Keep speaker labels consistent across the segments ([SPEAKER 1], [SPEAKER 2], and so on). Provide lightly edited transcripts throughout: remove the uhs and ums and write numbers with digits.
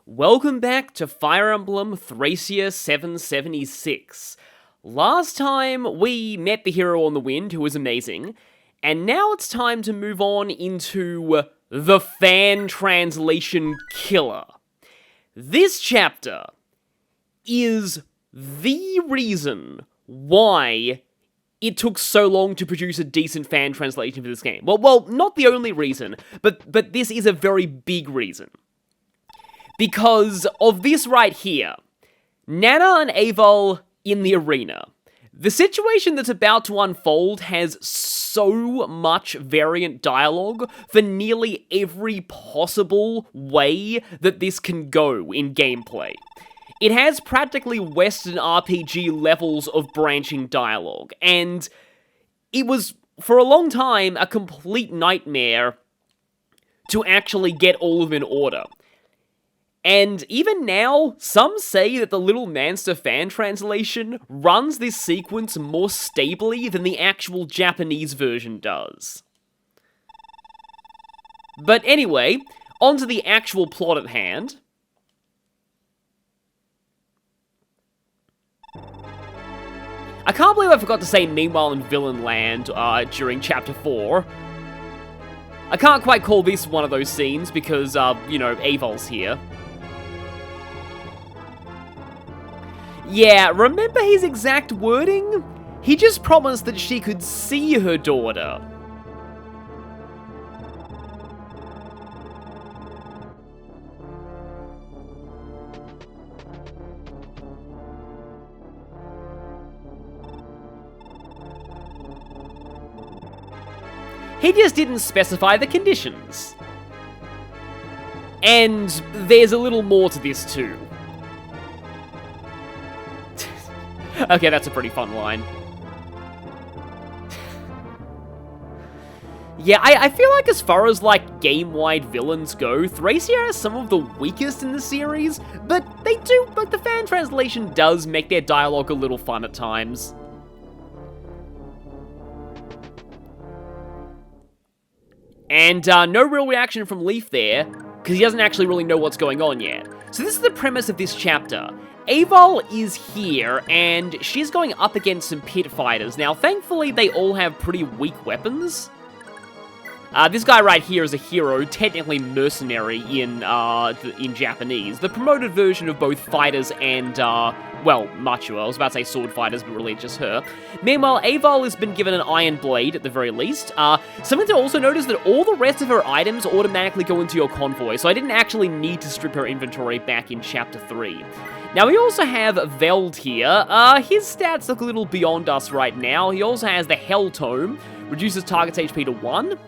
[SPEAKER 1] Welcome back to Fire Emblem Thracia 776. Last time we met the hero on the wind, who was amazing, and now it's time to move on into the fan translation killer. This chapter is the reason why it took so long to produce a decent fan translation for this game. Well, not the only reason, but this is a very big reason. Because of this right here. Nanna and Eyvel in the arena. The situation that's about to unfold has so much variant dialogue for nearly every possible way that this can go in gameplay. It has practically Western RPG levels of branching dialogue, and it was, for a long time, a complete nightmare to actually get all of them in order. And even now, some say that the Little Manster fan translation runs this sequence more stably than the actual Japanese version does. But anyway, on to the actual plot at hand. I can't believe I forgot to say meanwhile in Villain Land during Chapter 4. I can't quite call this one of those scenes because, Eyvel's here. Yeah, remember his exact wording? He just promised that she could see her daughter. He just didn't specify the conditions. And there's a little more to this too. Okay, that's a pretty fun line. Yeah, I feel like as far as, game-wide villains go, Thracia has some of the weakest in the series, but the fan translation does make their dialogue a little fun at times. And no real reaction from Leaf there, because he doesn't actually really know what's going on yet. So this is the premise of this chapter. Eyvel is here, and she's going up against some pit fighters. Now, thankfully, they all have pretty weak weapons. This guy right here is a hero, technically mercenary in Japanese. The promoted version of both fighters and, macho. I was about to say sword fighters, but really just her. Meanwhile, Eyvel has been given an iron blade, at the very least. Something to also notice that all the rest of her items automatically go into your convoy, so I didn't actually need to strip her inventory back in Chapter 3. Now, we also have Veld here. His stats look a little beyond us right now. He also has the Hell Tome, reduces target's HP to 1.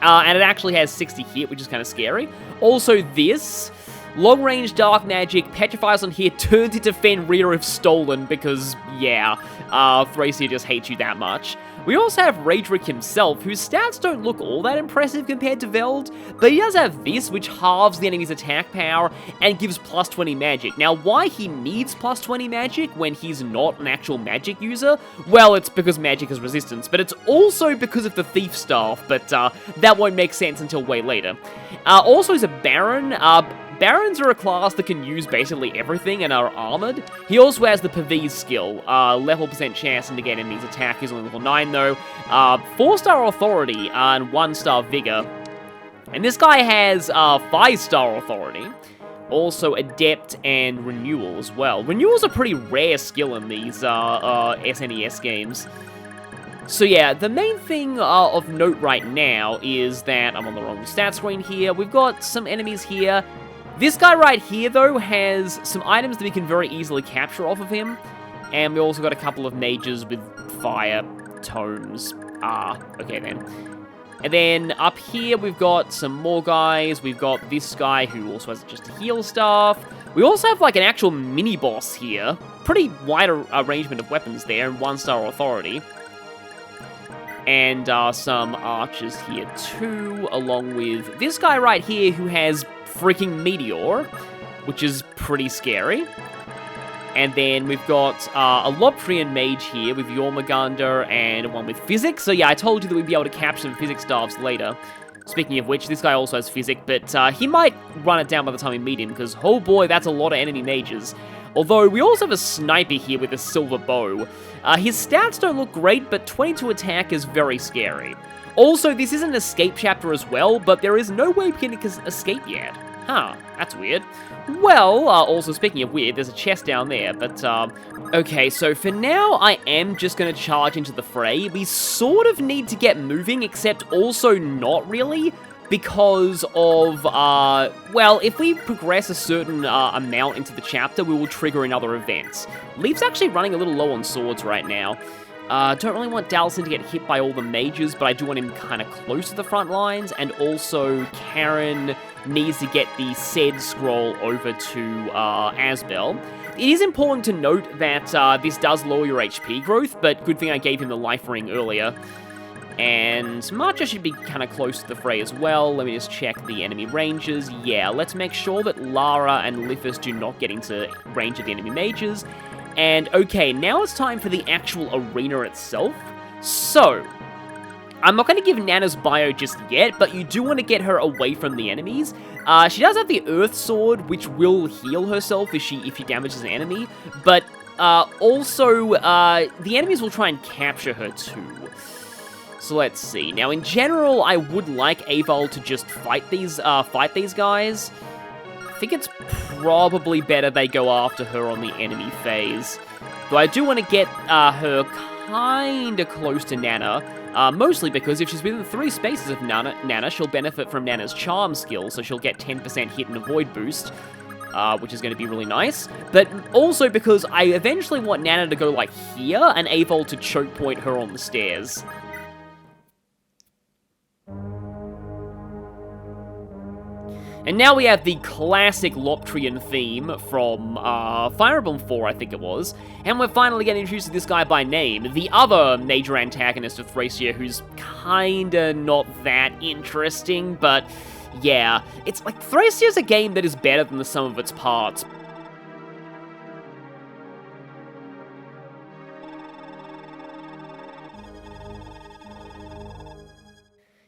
[SPEAKER 1] And it actually has 60 hit, which is kind of scary. Also this, long-range dark magic, petrifies on here, turns into Fenrir if stolen, because, yeah, Thracia just hates you that much. We also have Raedric himself, whose stats don't look all that impressive compared to Veld, but he does have this, which halves the enemy's attack power and gives plus 20 magic. Now, why he needs plus 20 magic when he's not an actual magic user? Well, it's because magic has resistance, but it's also because of the Thief Staff, but that won't make sense until way later. Also, he's a Baron. Barons are a class that can use basically everything and are armored. He also has the Paviz skill, level % chance to negate enemy's attack. He's only level 9 though. 4-star authority and 1-star vigor. And this guy has 5-star authority. Also adept and renewal as well. Renewal's a pretty rare skill in these SNES games. So yeah, the main thing of note right now is that I'm on the wrong stat screen here. We've got some enemies here. This guy right here, though, has some items that we can very easily capture off of him. And we also got a couple of mages with fire tomes. Okay then. And then up here, we've got some more guys. We've got this guy who also has just a heal staff. We also have, an actual mini-boss here. Pretty wide arrangement of weapons there, and 1-star authority. And some archers here, too, along with this guy right here who has freaking Meteor, which is pretty scary. And then we've got a Loprian mage here with Jormungandr and one with physics. So yeah, I told you that we'd be able to capture some physics staffs later. Speaking of which, this guy also has Physic, but he might run it down by the time we meet him, because, oh boy, that's a lot of enemy mages. Although, we also have a sniper here with a silver bow. His stats don't look great, but 22 attack is very scary. Also, this is an escape chapter as well, but there is no way we can escape yet. Huh, that's weird. Well, also speaking of weird, there's a chest down there, but, okay, so for now, I am just gonna charge into the fray. We sort of need to get moving, except also not really, because of, well, if we progress a certain amount into the chapter, we will trigger another event. Leaf's actually running a little low on swords right now. Don't really want Dalsin to get hit by all the mages, but I do want him kind of close to the front lines, and also Karen needs to get the said scroll over to Eyvel. It is important to note that this does lower your HP growth, but good thing I gave him the life ring earlier. And Marcha should be kind of close to the fray as well. Let me just check the enemy ranges. Yeah, let's make sure that Lara and Lithus do not get into range of the enemy mages. And okay, now it's time for the actual arena itself. So, I'm not going to give Nanna's bio just yet, but you do want to get her away from the enemies. She does have the Earth Sword, which will heal herself if she damages an enemy, but also the enemies will try and capture her too. So let's see. Now, in general, I would like Eyvel to just fight these guys. I think it's probably better they go after her on the enemy phase. Though I do want to get her kinda close to Nanna, mostly because if she's within 3 spaces of Nanna, she'll benefit from Nanna's charm skill, so she'll get 10% hit and avoid boost, which is going to be really nice. But also because I eventually want Nanna to go like here, and Eyvel to choke point her on the stairs. And now we have the classic Loptrian theme from Fire Emblem 4, I think it was. And we're finally getting introduced to this guy by name, the other major antagonist of Thracia, who's kinda not that interesting, but yeah. It's like, Thracia's a game that is better than the sum of its parts.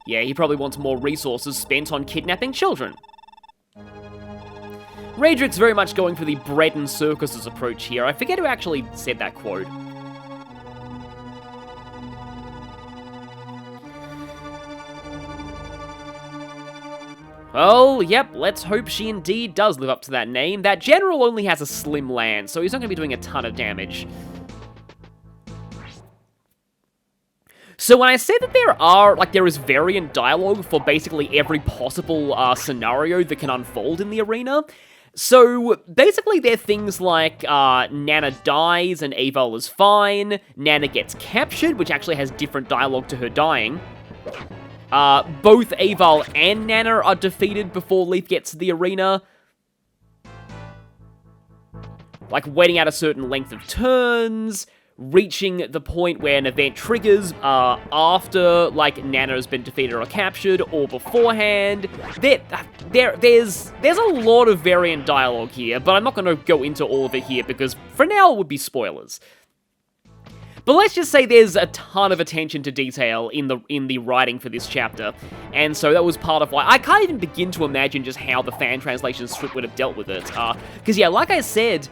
[SPEAKER 1] Yeah, he probably wants more resources spent on kidnapping children. Raedric's very much going for the bread and circuses approach here. I forget who actually said that quote. Well, yep, let's hope she indeed does live up to that name. That general only has a slim land, so he's not going to be doing a ton of damage. So when I said that there is variant dialogue for basically every possible scenario that can unfold in the arena, so basically they're things like Nanna dies and Eyvel is fine, Nanna gets captured, which actually has different dialogue to her dying. Both Eyvel and Nanna are defeated before Leaf gets to the arena. Like waiting out a certain length of turns, reaching the point where an event triggers after, like, Nanna has been defeated or captured, or beforehand. There's a lot of variant dialogue here, but I'm not going to go into all of it here, because for now it would be spoilers. But let's just say there's a ton of attention to detail in the writing for this chapter, and so that was part of why I can't even begin to imagine just how the fan translation script would have dealt with it. Because yeah, like I said,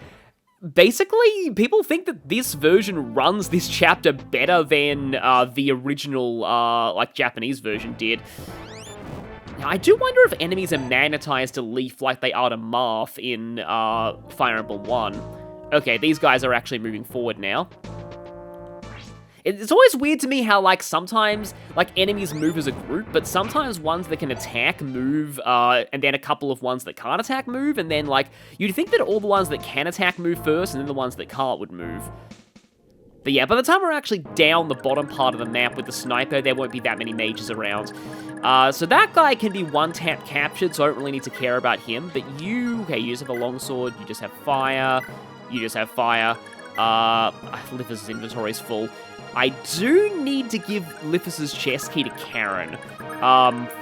[SPEAKER 1] basically, people think that this version runs this chapter better than the original, like, Japanese version did. Now, I do wonder if enemies are magnetized to Leaf like they are to Marth in Fire Emblem 1. Okay, these guys are actually moving forward now. It's always weird to me how, like, sometimes, like, enemies move as a group, but sometimes ones that can attack move, and then a couple of ones that can't attack move, and then, like, you'd think that all the ones that can attack move first, and then the ones that can't would move. But yeah, by the time we're actually down the bottom part of the map with the sniper, there won't be that many mages around. So that guy can be one-tap captured, so I don't really need to care about him, but you just have a longsword, you just have fire, Lithus' inventory's full. I do need to give Lithus' chest key to Karen,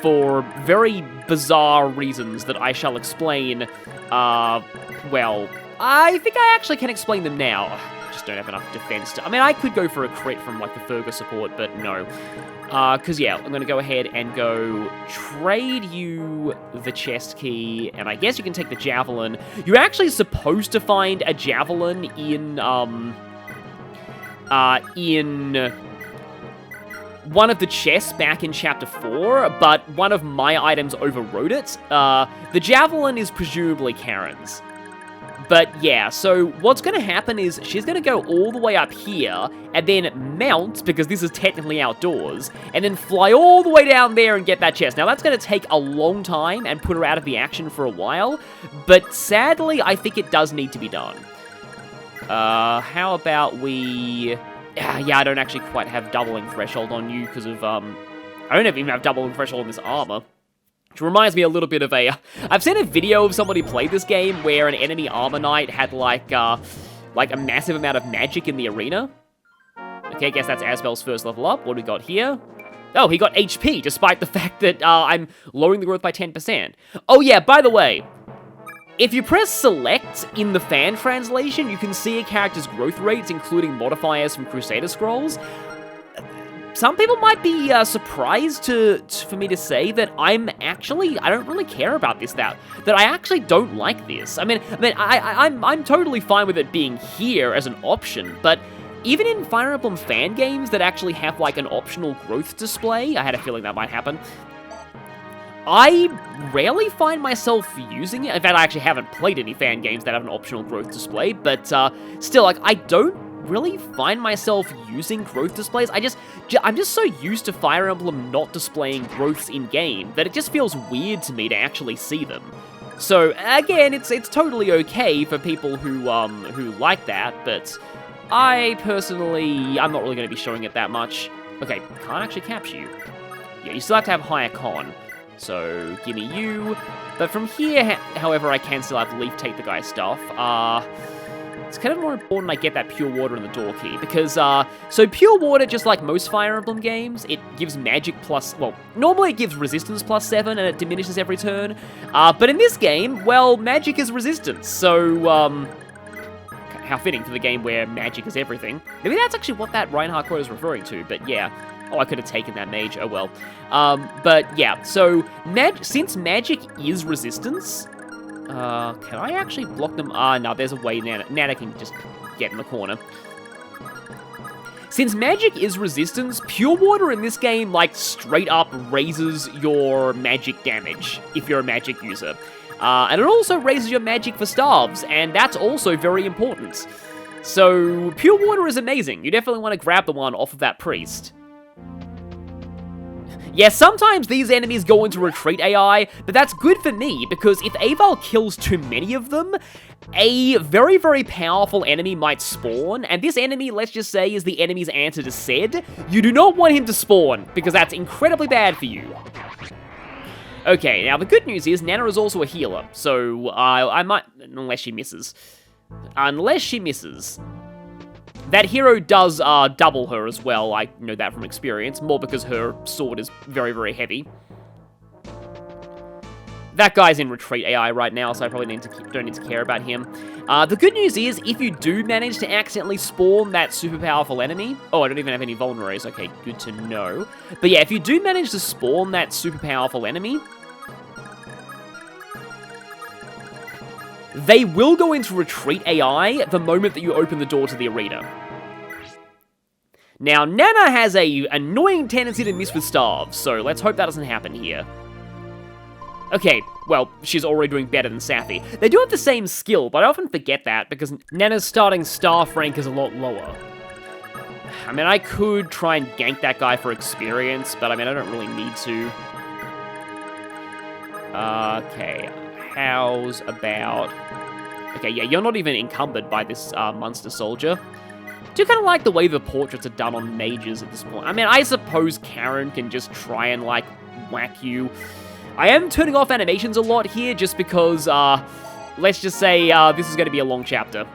[SPEAKER 1] for very bizarre reasons that I shall explain, well, I think I actually can explain them now. just don't have enough defense to... I mean, I could go for a crit from, like, the Fergus support, but no. Because, yeah, I'm going to go ahead and go trade you the chest key, and I guess you can take the javelin. You're actually supposed to find a javelin in one of the chests back in Chapter 4, but one of my items overrode it. The javelin is presumably Karen's. But yeah, so what's going to happen is she's going to go all the way up here, and then mount, because this is technically outdoors, and then fly all the way down there and get that chest. Now, that's going to take a long time and put her out of the action for a while, but sadly, I think it does need to be done. How about we... yeah, I don't actually quite have doubling threshold on you because of, I don't even have doubling threshold on this armor. Which reminds me a little bit of a... I've seen a video of somebody played this game where an enemy armor knight had, like a massive amount of magic in the arena. Okay, I guess that's Asbel's first level up. What do we got here? Oh, he got HP, despite the fact that I'm lowering the growth by 10%. Oh yeah, by the way, if you press select in the fan translation, you can see a character's growth rates, including modifiers from Crusader Scrolls. Some people might be surprised for me to say that I don't really care about this, that I actually don't like this. I'm totally fine with it being here as an option, but even in Fire Emblem fan games that actually have, like, an optional growth display, I had a feeling that might happen, I rarely find myself using it. In fact, I actually haven't played any fan games that have an optional growth display, but still, like, I don't really find myself using growth displays. I'm just so used to Fire Emblem not displaying growths in-game that it just feels weird to me to actually see them. So, again, it's totally okay for people who like that, but I personally, I'm not really going to be showing it that much. Okay, can't actually capture you. Yeah, you still have to have higher con. So, gimme you. But from here, however, I can still have Leaf take the guy's stuff. It's kind of more important I get that Pure Water and the door key, because, so Pure Water, just like most Fire Emblem games, it gives magic plus, well, normally it gives resistance plus 7, and it diminishes every turn, but in this game, well, magic is resistance, so, how fitting for the game where magic is everything. Maybe that's actually what that Reinhardt quote is referring to, but yeah. Oh, I could have taken that mage, oh well. But yeah, so, since magic is resistance, can I actually block them? No, there's a way Nanna can just get in the corner. Since magic is resistance, Pure Water in this game, like, straight up raises your magic damage, if you're a magic user. And it also raises your magic for staves, and that's also very important. So, Pure Water is amazing. You definitely want to grab the one off of that priest. Yeah, sometimes these enemies go into retreat AI, but that's good for me, because if Eyvel kills too many of them, a very, very powerful enemy might spawn, and this enemy, let's just say, is the enemy's answer to Ced. You do not want him to spawn, because that's incredibly bad for you. Okay, now the good news is Nanna is also a healer, so I might... Unless she misses. That hero does double her as well, I know that from experience, more because her sword is very, very heavy. That guy's in retreat AI right now, so I probably don't need to care about him. The good news is, if you do manage to accidentally spawn that super powerful enemy... Oh, I don't even have any vulneraries, okay, good to know. But yeah, if you do manage to spawn that super powerful enemy, they will go into retreat AI the moment that you open the door to the arena. Now, Nanna has a annoying tendency to miss with staves, so let's hope that doesn't happen here. Okay, well, she's already doing better than Safi. They do have the same skill, but I often forget that because Nanna's starting staff rank is a lot lower. I mean, I could try and gank that guy for experience, but I mean, I don't really need to. Okay, how's about... Okay, yeah, you're not even encumbered by this monster soldier. I do kind of like the way the portraits are done on mages at this point. I mean, I suppose Karen can just try and, like, whack you. I am turning off animations a lot here just because, let's just say this is going to be a long chapter.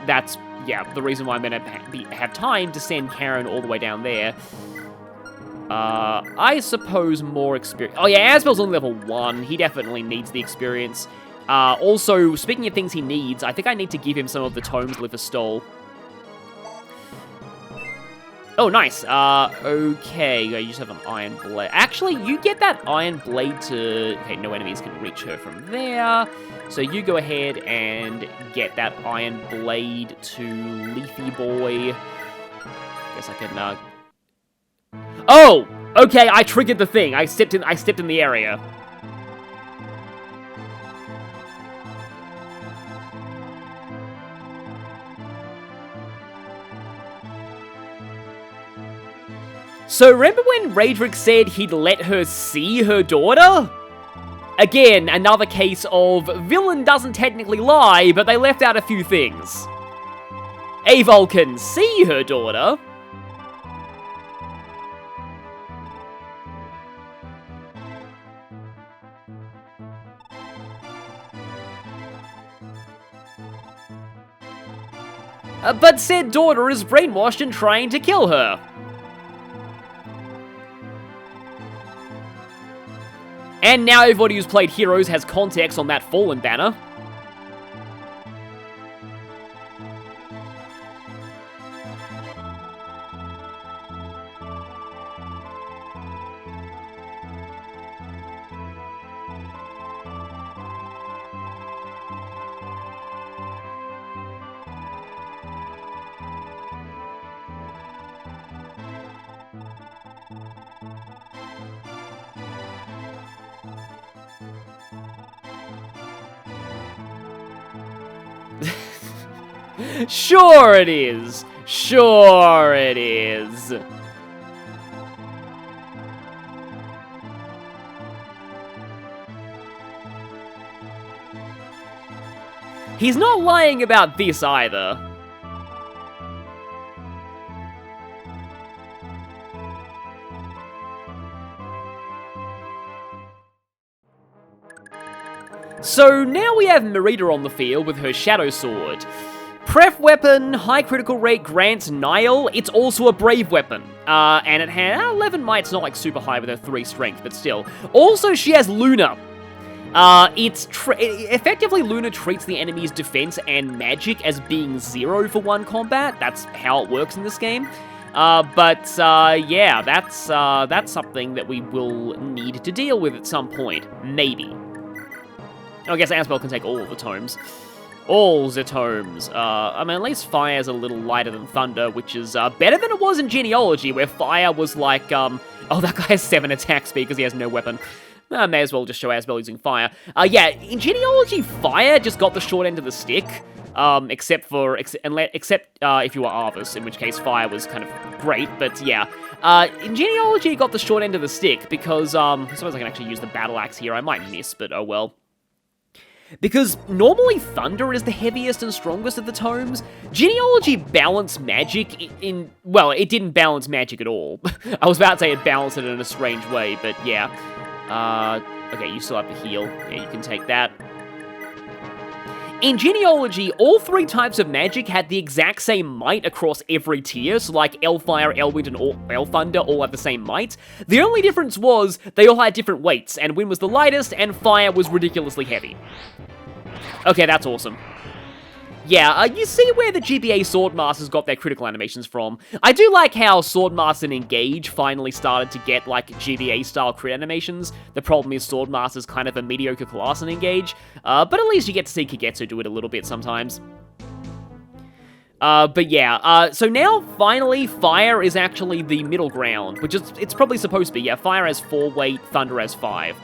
[SPEAKER 1] That's, yeah, the reason why I'm going to have time to send Karen all the way down there. I suppose more experience. Oh yeah, Asbel's only level 1. He definitely needs the experience. Also, speaking of things he needs, I think I need to give him some of the tomes Lifa stole. Oh, nice. Okay, you just have an iron blade. Actually, you get that iron blade to... Okay, no enemies can reach her from there. So you go ahead and get that iron blade to Leafy Boy. Guess I can, Oh! Okay, I triggered the thing. I stepped in the area. So remember when Raedric said he'd let her see her daughter? Again, another case of villain doesn't technically lie, but they left out a few things. Eyvel can see her daughter. But said daughter is brainwashed and trying to kill her. And now everybody who's played Heroes has context on that Fallen banner. Sure it is. Sure it is. He's not lying about this either. So now we have Merida on the field with her Shadow Sword. Pref weapon, high critical rate grants Nile. It's also a brave weapon. And it had 11 might. It's not like super high with her 3 strength, but still. Also, she has Luna. Effectively, Luna treats the enemy's defense and magic as being 0 for one combat. That's how it works in this game. Yeah, that's something that we will need to deal with at some point. Maybe. I guess Asbel can take all of the tomes. All the tomes. I mean, at least fire is a little lighter than thunder, which is better than it was in Genealogy, where fire was like, oh, that guy has 7 attack speed because he has no weapon. I may as well just show Asbel using fire. Yeah, in Genealogy, fire just got the short end of the stick, except if you were Arvis, in which case fire was kind of great, but yeah. In Genealogy, it got the short end of the stick, because, I suppose I can actually use the battle axe here. I might miss, but oh well. Because normally Thunder is the heaviest and strongest of the tomes. Genealogy balanced magic well, it didn't balance magic at all. I was about to say it balanced it in a strange way, but yeah. Okay, you still have to heal. Yeah, you can take that. In Genealogy, all 3 types of magic had the exact same might across every tier, so like Elfire, Elwind, and Elthunder all had the same might. The only difference was they all had different weights, and Wind was the lightest, and Fire was ridiculously heavy. Okay, that's awesome. Yeah, you see where the GBA Swordmasters got their critical animations from. I do like how Swordmaster and Engage finally started to get, like, GBA-style crit animations. The problem is Swordmaster's kind of a mediocre class in Engage, but at least you get to see Kagetsu do it a little bit sometimes. But yeah, so now, finally, Fire is actually the middle ground, which is, it's probably supposed to be. Yeah, Fire has 4 weight, Thunder has 5.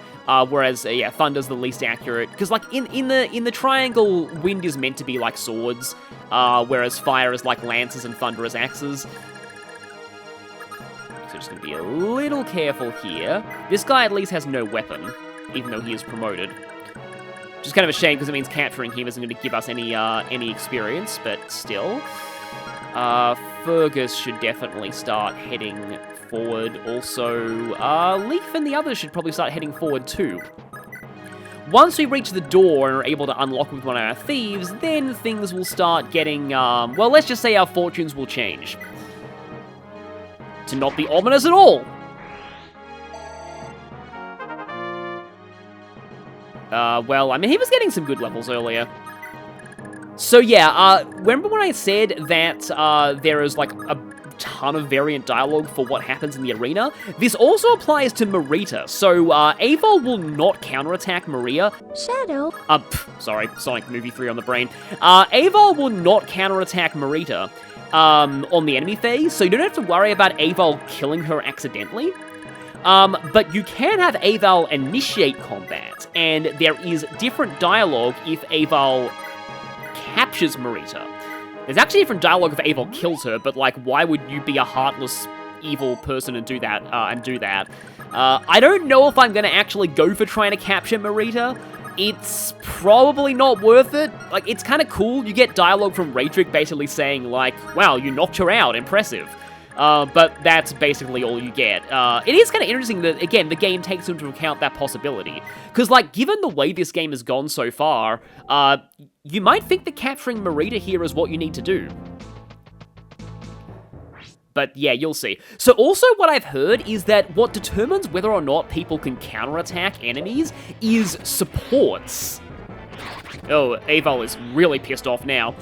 [SPEAKER 1] Whereas, yeah, Thunder's the least accurate. Because, like, in the triangle, Wind is meant to be like swords, whereas Fire is like lances and Thunder is axes. So just gonna be a little careful here. This guy at least has no weapon, even though he is promoted. Which is kind of a shame, because it means capturing him isn't going to give us any experience, but still. Fergus should definitely start heading forward. Also, Leaf and the others should probably start heading forward too. Once we reach the door and are able to unlock with one of our thieves, then things will start getting, well, let's just say our fortunes will change. To not be ominous at all. Well, I mean, he was getting some good levels earlier. So yeah, remember when I said that there is like a ton of variant dialogue for what happens in the arena. This also applies to Marita, so Eyvel will not counterattack Maria.
[SPEAKER 2] Shadow.
[SPEAKER 1] Sorry, Sonic Movie 3 on the brain. Eyvel will not counterattack Marita on the enemy phase, so you don't have to worry about Eyvel killing her accidentally. But you can have Eyvel initiate combat, and there is different dialogue if Eyvel captures Marita. There's actually different dialogue if Eyvel kills her, but, like, why would you be a heartless, evil person and do that, I don't know if I'm gonna actually go for trying to capture Marita. It's probably not worth it. Like, it's kind of cool. You get dialogue from Raedric basically saying, like, wow, you knocked her out, impressive. But that's basically all you get. It is kind of interesting that, again, the game takes into account that possibility. Because, like, given the way this game has gone so far, you might think that capturing Marita here is what you need to do. But yeah, you'll see. So also what I've heard is that what determines whether or not people can counterattack enemies is supports. Oh, Eyvel is really pissed off now.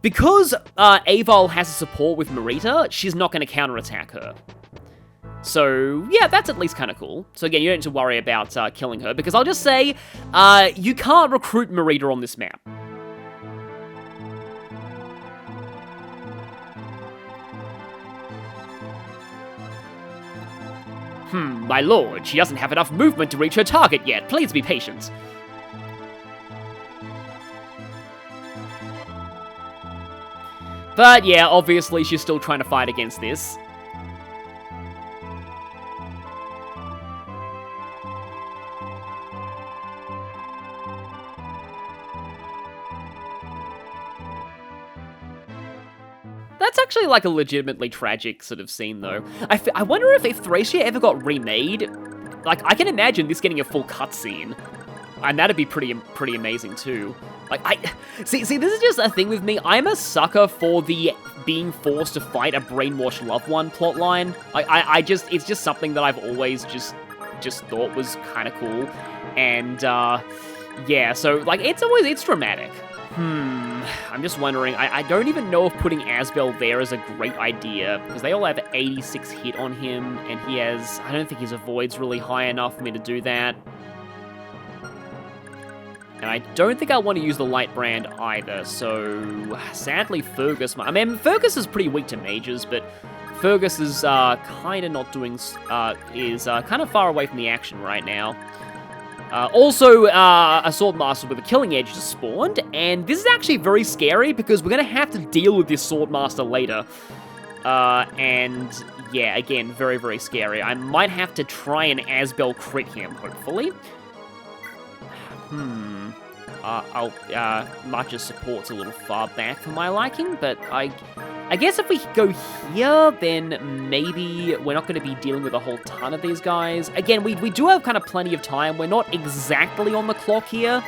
[SPEAKER 1] Because Eyvel has a support with Marita, she's not going to counterattack her. So, yeah, that's at least kind of cool. So again, you don't need to worry about killing her, because I'll just say, you can't recruit Marita on this map. My lord, she doesn't have enough movement to reach her target yet. Please be patient. But yeah, obviously she's still trying to fight against this. That's actually like a legitimately tragic sort of scene, though. I wonder if Thracia ever got remade. Like, I can imagine this getting a full cutscene. And that'd be pretty amazing, too. Like, see, this is just a thing with me. I'm a sucker for the being forced to fight a brainwashed loved one plotline. It's just something that I've always just thought was kind of cool. And, yeah, so, like, it's dramatic. I'm just wondering, I don't even know if putting Asbel there is a great idea, because they all have 86 hit on him, and he has, I don't think his avoid's really high enough for me to do that. And I don't think I want to use the light brand either, so sadly Fergus, I mean, Fergus is pretty weak to mages, but Fergus is kind of not doing, is kind of far away from the action right now. Also, a Swordmaster with a Killing Edge just spawned, and this is actually very scary because we're going to have to deal with this Swordmaster later. And yeah, again, very, very scary. I might have to try and Asbel crit him, hopefully. March's support's a little far back for my liking, but I guess if we go here, then maybe we're not going to be dealing with a whole ton of these guys. Again, we do have kind of plenty of time. We're not exactly on the clock here.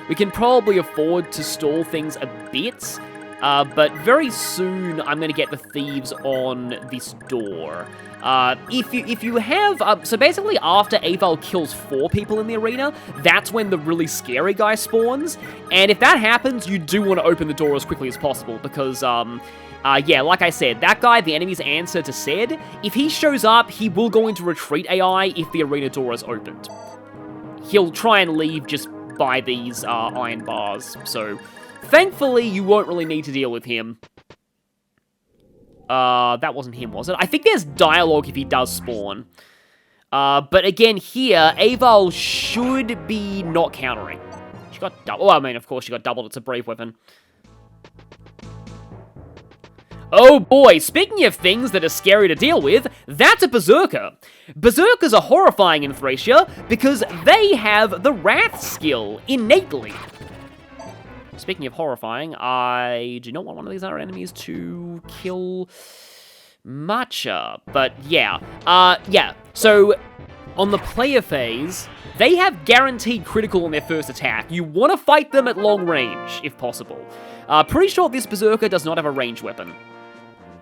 [SPEAKER 1] We can probably afford to stall things a bit, but very soon I'm going to get the thieves on this door. If you have, so basically after Eyvel kills 4 people in the arena, that's when the really scary guy spawns, and if that happens, you do want to open the door as quickly as possible, because, yeah, like I said, that guy, the enemy's answer to Ced, if he shows up, he will go into retreat AI if the arena door is opened. He'll try and leave just by these, iron bars, so thankfully, you won't really need to deal with him. That wasn't him, was it? I think there's dialogue if he does spawn. But again, here, Eyvel should be not countering. She got doubled. Oh, I mean, of course she got doubled. It's a brave weapon. Oh boy, speaking of things that are scary to deal with, that's a Berserker. Berserkers are horrifying in Thracia because they have the Wrath skill innately. Speaking of horrifying, I do not want one of these other enemies to kill Matcha. But yeah, yeah. So on the player phase, they have guaranteed critical on their first attack. You want to fight them at long range, if possible. Pretty sure this Berserker does not have a ranged weapon.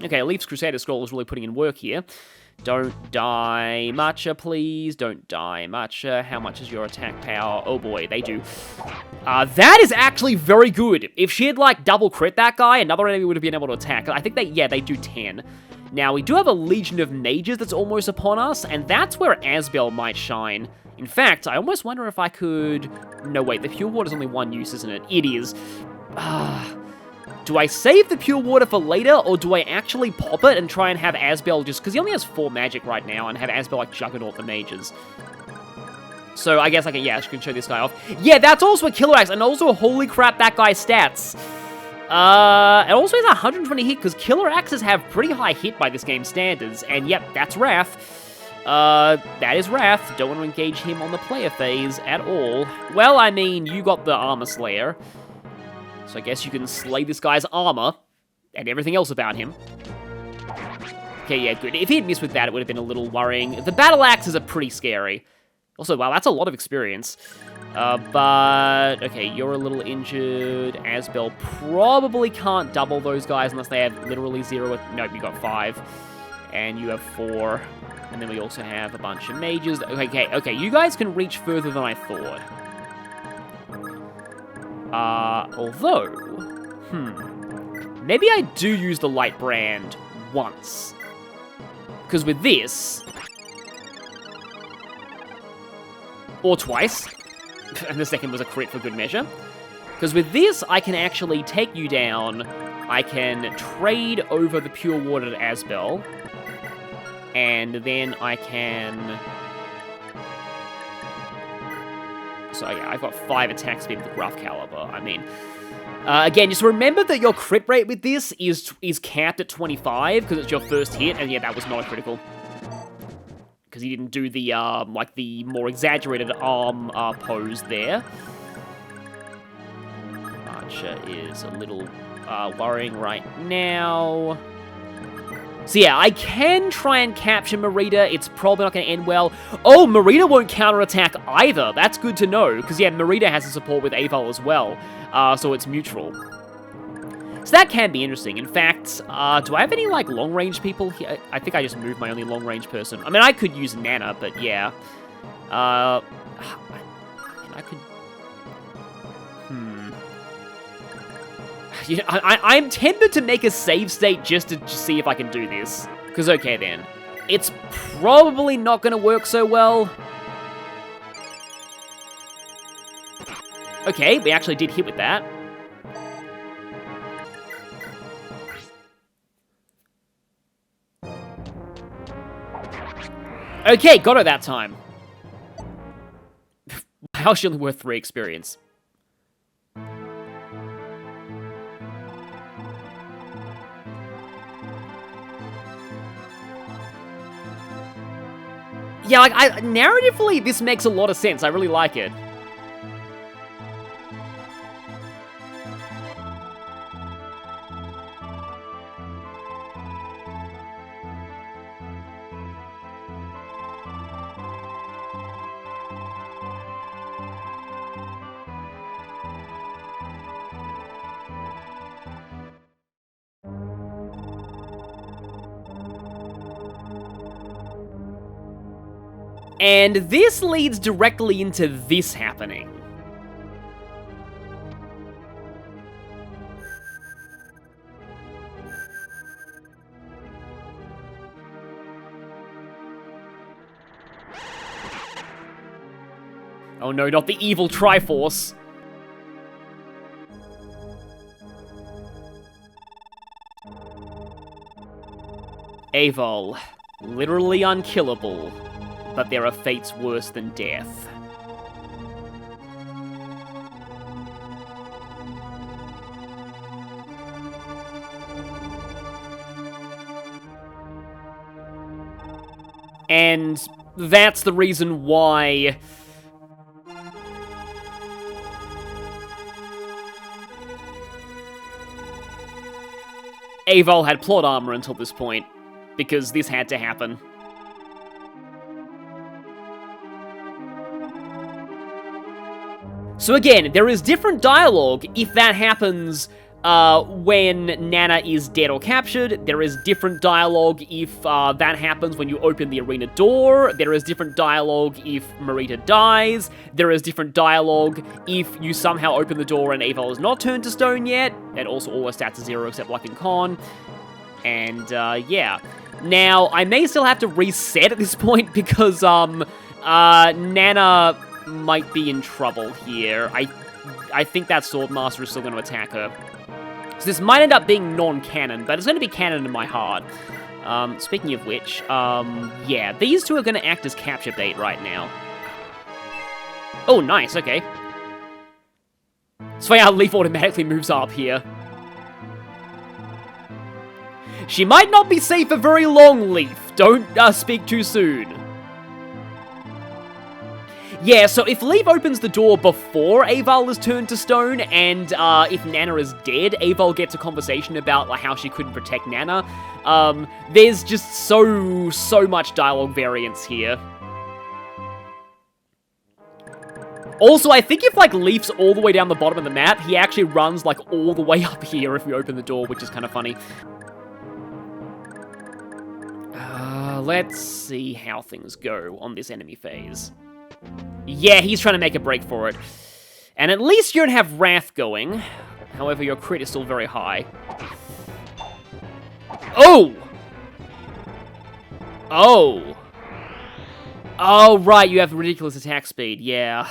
[SPEAKER 1] Okay, Leaf's Crusader Scroll is really putting in work here. Don't die, Matcha, please. Don't die, Matcha. How much is your attack power? Oh boy, they do. That is actually very good. If she had, like, double crit that guy, another enemy would have been able to attack. I think they do 10. Now, we do have a Legion of Mages that's almost upon us, and that's where Eyvel might shine. In fact, I almost wonder if I could... No, wait, the Pure Water's only one use, isn't it? It is. Do I save the Pure Water for later, or do I actually pop it and try and have Eyvel just... Because he only has 4 magic right now, and have Eyvel, like, Juggernaut the mages. So, I guess I can show this guy off. Yeah, that's also a Killer Axe, and also, holy crap, that guy's stats. It also has 120 hit, because Killer Axes have pretty high hit by this game's standards, and yep, that's Wrath. That is Wrath. Don't want to engage him on the player phase at all. Well, I mean, you got the Armor Slayer, so I guess you can slay this guy's armor, and everything else about him. Okay, yeah, good. If he had missed with that, it would have been a little worrying. The Battle Axes are pretty scary. Also, wow, that's a lot of experience. But, okay, you're a little injured. Eyvel probably can't double those guys unless they have literally 0. Nope, you got 5. And you have 4. And then we also have a bunch of mages. Okay, you guys can reach further than I thought. Although, maybe I do use the Light Brand once. Because with this... Or twice. And the second was a crit for good measure. Because with this, I can actually take you down. I can trade over the Pure Water to Eyvel. And then I can... So yeah, I've got 5 attack speed with the Gruff Caliber. I mean... again, just remember that your crit rate with this is capped at 25, because it's your first hit, and yeah, that was not a critical. Because he didn't do the, like, the more exaggerated arm pose there. Archer is a little worrying right now. So yeah, I can try and capture Merida. It's probably not going to end well. Oh, Merida won't counterattack either. That's good to know, because yeah, Merida has a support with Eyvel as well. So it's mutual. So that can be interesting. In fact, do I have any, like, long-range people here? I think I just moved my only long-range person. I mean, I could use Nanna, but yeah. I could... You know, I'm tempted to make a save state just to see if I can do this. Because, okay, then. It's probably not going to work so well. Okay, we actually did hit with that. Okay, got her that time. How is she only worth 3 experience? Yeah, like, narratively, this makes a lot of sense. I really like it. And this leads directly into this happening. Oh no, not the evil Triforce. Eyvel, literally unkillable. But there are fates worse than death. And that's the reason why... Eyvel had plot armor until this point, because this had to happen. So again, there is different dialogue if that happens when Nanna is dead or captured. There is different dialogue if that happens when you open the arena door. There is different dialogue if Marita dies. There is different dialogue if you somehow open the door and Eyvel is not turned to stone yet. And also all her stats are 0 except luck and con. And, yeah. Now, I may still have to reset at this point because, Nanna might be in trouble here. I think that Swordmaster is still going to attack her. So this might end up being non-canon, but it's going to be canon in my heart. Speaking of which, yeah, these two are going to act as capture bait right now. Oh, nice, okay. So yeah, Leaf automatically moves up here. She might not be safe for very long, Leaf. Don't speak too soon. Yeah, so if Leaf opens the door before Eyvel is turned to stone, and if Nanna is dead, Eyvel gets a conversation about like, how she couldn't protect Nanna. There's just so much dialogue variance here. Also, I think if like Leaf's all the way down the bottom of the map, he actually runs like all the way up here if we open the door, which is kind of funny. Let's see how things go on this enemy phase. Yeah, he's trying to make a break for it. And at least you don't have Wrath going. However, your crit is still very high. Oh! Oh! Oh, right, you have ridiculous attack speed, yeah.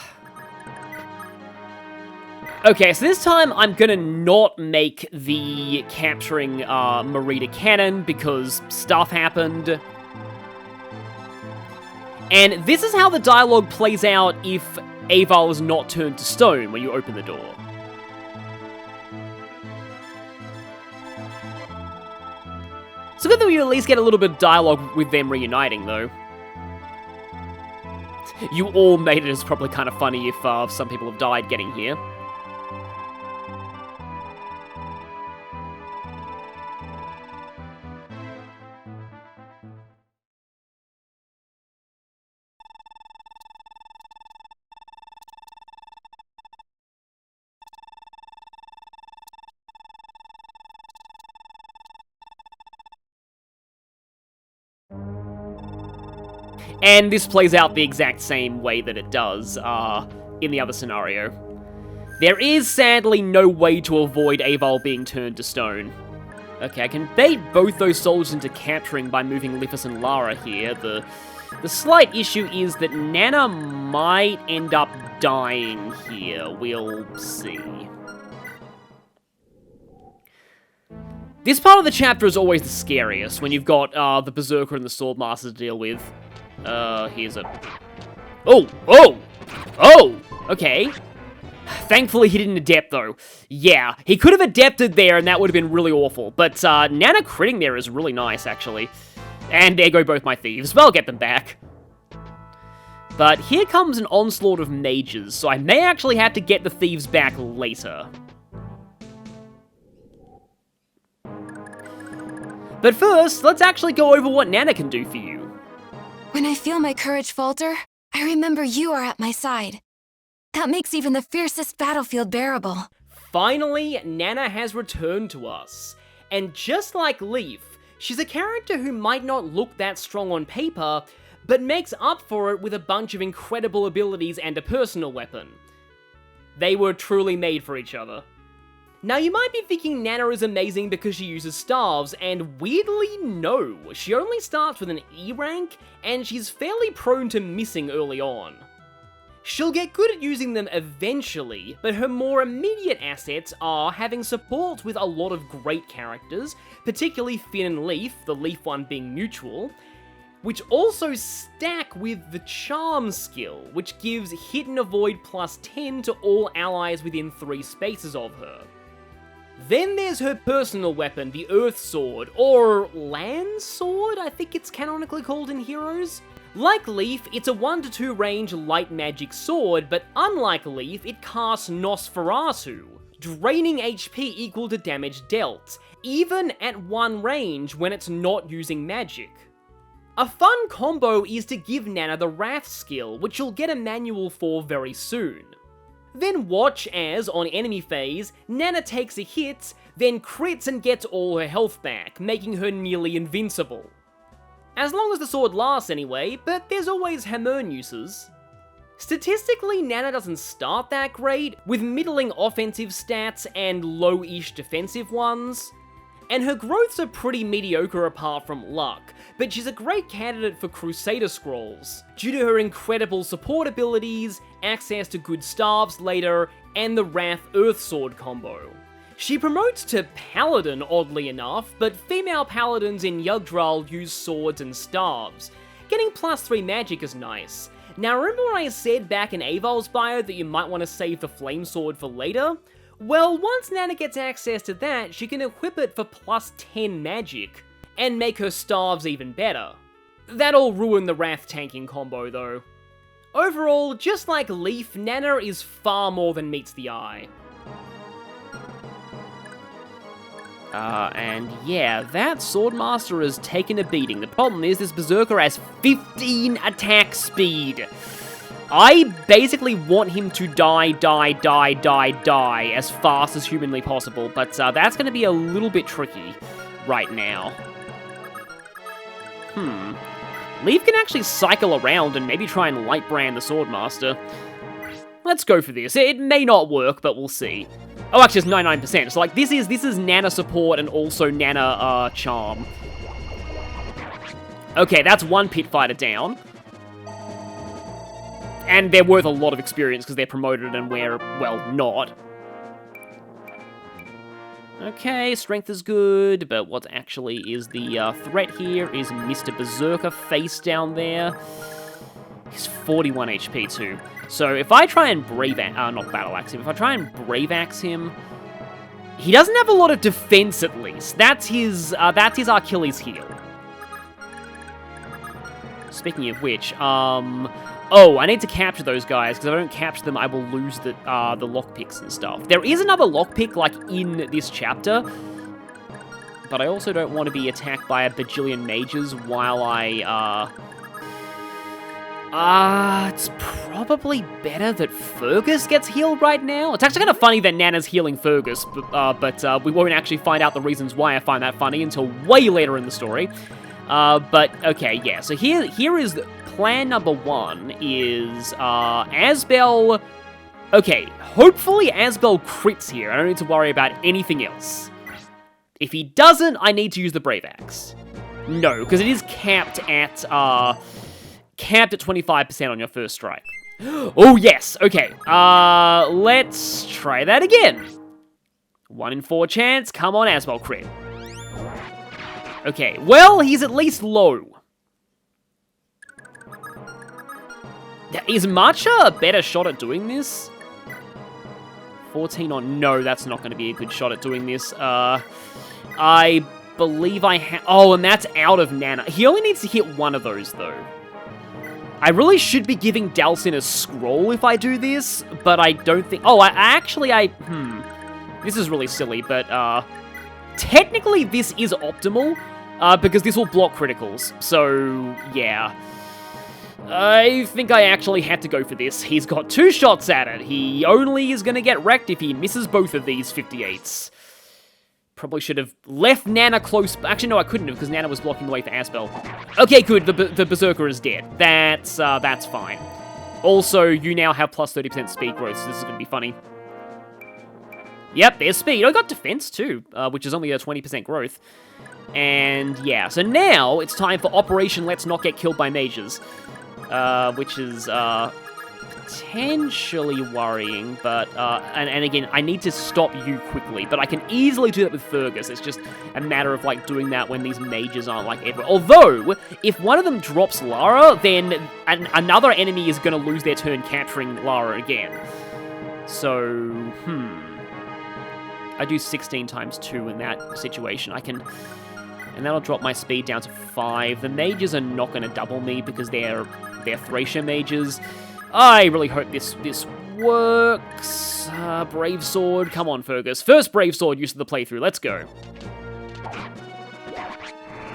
[SPEAKER 1] Okay, so this time I'm gonna not make the capturing Marita canon because stuff happened. And this is how the dialogue plays out if Eyvel is not turned to stone when you open the door. It's good that you at least get a little bit of dialogue with them reuniting, though. You all made it is probably kind of funny if some people have died getting here. And this plays out the exact same way that it does in the other scenario. There is, sadly, no way to avoid Eyvel being turned to stone. Okay, I can bait both those soldiers into capturing by moving Lithus and Lara here. The slight issue is that Nanna might end up dying here. We'll see. This part of the chapter is always the scariest, when you've got the Berserker and the Swordmaster to deal with. Here's a... Oh! Okay. Thankfully, he didn't adept, though. Yeah, he could have adepted there, and that would have been really awful. But, Nanna critting there is really nice, actually. And there go both my thieves. Well, I'll get them back. But here comes an onslaught of mages, so I may actually have to get the thieves back later. But first, let's actually go over what Nanna can do for you.
[SPEAKER 2] When I feel my courage falter, I remember you are at my side. That makes even the fiercest battlefield bearable.
[SPEAKER 1] Finally, Nanna has returned to us. And just like Leaf, she's a character who might not look that strong on paper, but makes up for it with a bunch of incredible abilities and a personal weapon. They were truly made for each other. Now, you might be thinking Nanna is amazing because she uses staves, and weirdly, no. She only starts with an E rank, and she's fairly prone to missing early on. She'll get good at using them eventually, but her more immediate assets are having support with a lot of great characters, particularly Finn and Leaf, the Leaf one being neutral, which also stack with the Charm skill, which gives Hit and Avoid plus 10 to all allies within 3 spaces of her. Then there's her personal weapon, the Earth Sword, or Land Sword, I think it's canonically called in Heroes. Like Leaf, it's a 1 to 2 range light magic sword, but unlike Leaf, it casts Nosferatu, draining HP equal to damage dealt, even at 1 range when it's not using magic. A fun combo is to give Nanna the Wrath skill, which you'll get a manual for very soon. Then watch as, on enemy phase, Nanna takes a hit, then crits and gets all her health back, making her nearly invincible. As long as the sword lasts anyway, but there's always hammer uses. Statistically, Nanna doesn't start that great, with middling offensive stats and low-ish defensive ones. And her growths are pretty mediocre apart from luck, but she's a great candidate for Crusader Scrolls, due to her incredible support abilities, access to good staves later, and the Wrath Earth Sword combo. She promotes to Paladin, oddly enough, but female Paladins in Yggdrasil use swords and staves. Getting +3 magic is nice. Now remember when I said back in Eyvel's bio that you might want to save the Flame Sword for later? Well, once Nanna gets access to that, she can equip it for +10 magic, and make her staves even better. That'll ruin the Wrath tanking combo though. Overall, just like Leaf, Nanna is far more than meets the eye. And yeah, that Swordmaster has taken a beating. The problem is this Berserker has 15 attack speed. I basically want him to die as fast as humanly possible, but that's going to be a little bit tricky right now. Leaf can actually cycle around and maybe try and light brand the Swordmaster. Let's go for this. It may not work, but we'll see. Oh, actually, it's 99%. So, like, this is Nanna support and also Nanna, charm. Okay, that's one Pit Fighter down. And they're worth a lot of experience because they're promoted and we're, well, not. Okay, strength is good, but what actually is the threat here is Mr. Berserker face down there. He's 41 HP too. So if I try and not Battle Axe him, if I try and Brave Axe him, he doesn't have a lot of defense at least. That's his Achilles heel. Speaking of which, oh, I need to capture those guys, because if I don't capture them, I will lose the lockpicks and stuff. There is another lockpick, like, in this chapter, but I also don't want to be attacked by a bajillion mages while it's probably better that Fergus gets healed right now. It's actually kind of funny that Nanna's healing Fergus, but we won't actually find out the reasons why I find that funny until way later in the story. But, okay, yeah, so here is plan number one is, Asbel... Okay, hopefully Asbel crits here. I don't need to worry about anything else. If he doesn't, I need to use the Brave Axe. No, because it is capped at 25% on your first strike. Oh, yes, okay. Let's try that again. 1 in 4 chance. Come on, Asbel crit. Okay, well, he's at least low. Is Matcha a better shot at doing this? 14 on... No, that's not going to be a good shot at doing this. I believe I have... Oh, and that's out of Nanna. He only needs to hit one of those, though. I really should be giving Dalsin a scroll if I do this, but I don't think... Oh, This is really silly, but, technically this is optimal, because this will block criticals. So, yeah. I think I actually had to go for this. He's got 2 shots at it. He only is going to get wrecked if he misses both of these 58s. Probably should have left Nanna close. Actually, no, I couldn't have, because Nanna was blocking the way for Asbel. Okay, good. The Berserker is dead. That's fine. Also, you now have plus 30% speed growth, so this is going to be funny. Yep, there's speed. I got defense, too, which is only a 20% growth. And, yeah, so now it's time for Operation Let's Not Get Killed by Mages. Which is, potentially worrying, but, and again, I need to stop you quickly, but I can easily do that with Fergus. It's just a matter of, like, doing that when these mages aren't, like, ever. Although, if one of them drops Lara, then another enemy is going to lose their turn capturing Lara again. So, I do 16 times 2 in that situation. I can... And that'll drop my speed down to 5. The mages are not going to double me because they're Thracia mages. I really hope this works. Brave Sword. Come on, Fergus. First Brave Sword use of the playthrough. Let's go.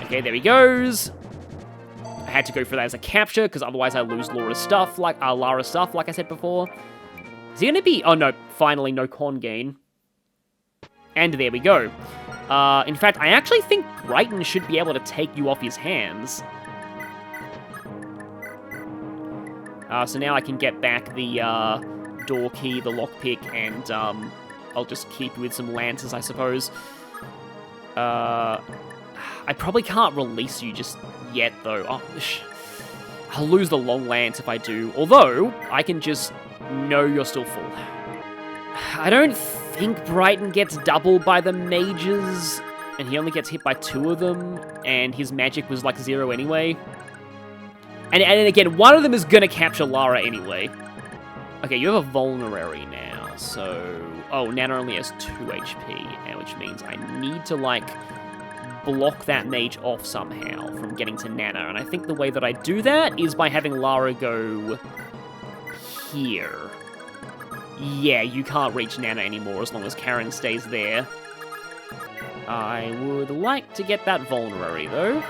[SPEAKER 1] Okay, there he goes. I had to go for that as a capture because otherwise I lose Lara's stuff, like I said before. Is he gonna be... Oh, no. Finally, no con gain. And there we go. In fact, I actually think Brighton should be able to take you off his hands. So now I can get back the door key, the lockpick, and I'll just keep with some lances, I suppose. I probably can't release you just yet, though. Oh, I'll lose the long lance if I do. Although, I can just... No, you're still full. I don't think Brighton gets doubled by the mages, and he only gets hit by 2 of them, and his magic was like 0 anyway. And again, one of them is gonna capture Lara anyway. Okay, you have a vulnerary now, so... Oh, Nanna only has 2 HP, which means I need to, like, block that mage off somehow from getting to Nanna. And I think the way that I do that is by having Lara go here. Yeah, you can't reach Nanna anymore as long as Karen stays there. I would like to get that vulnerary, though.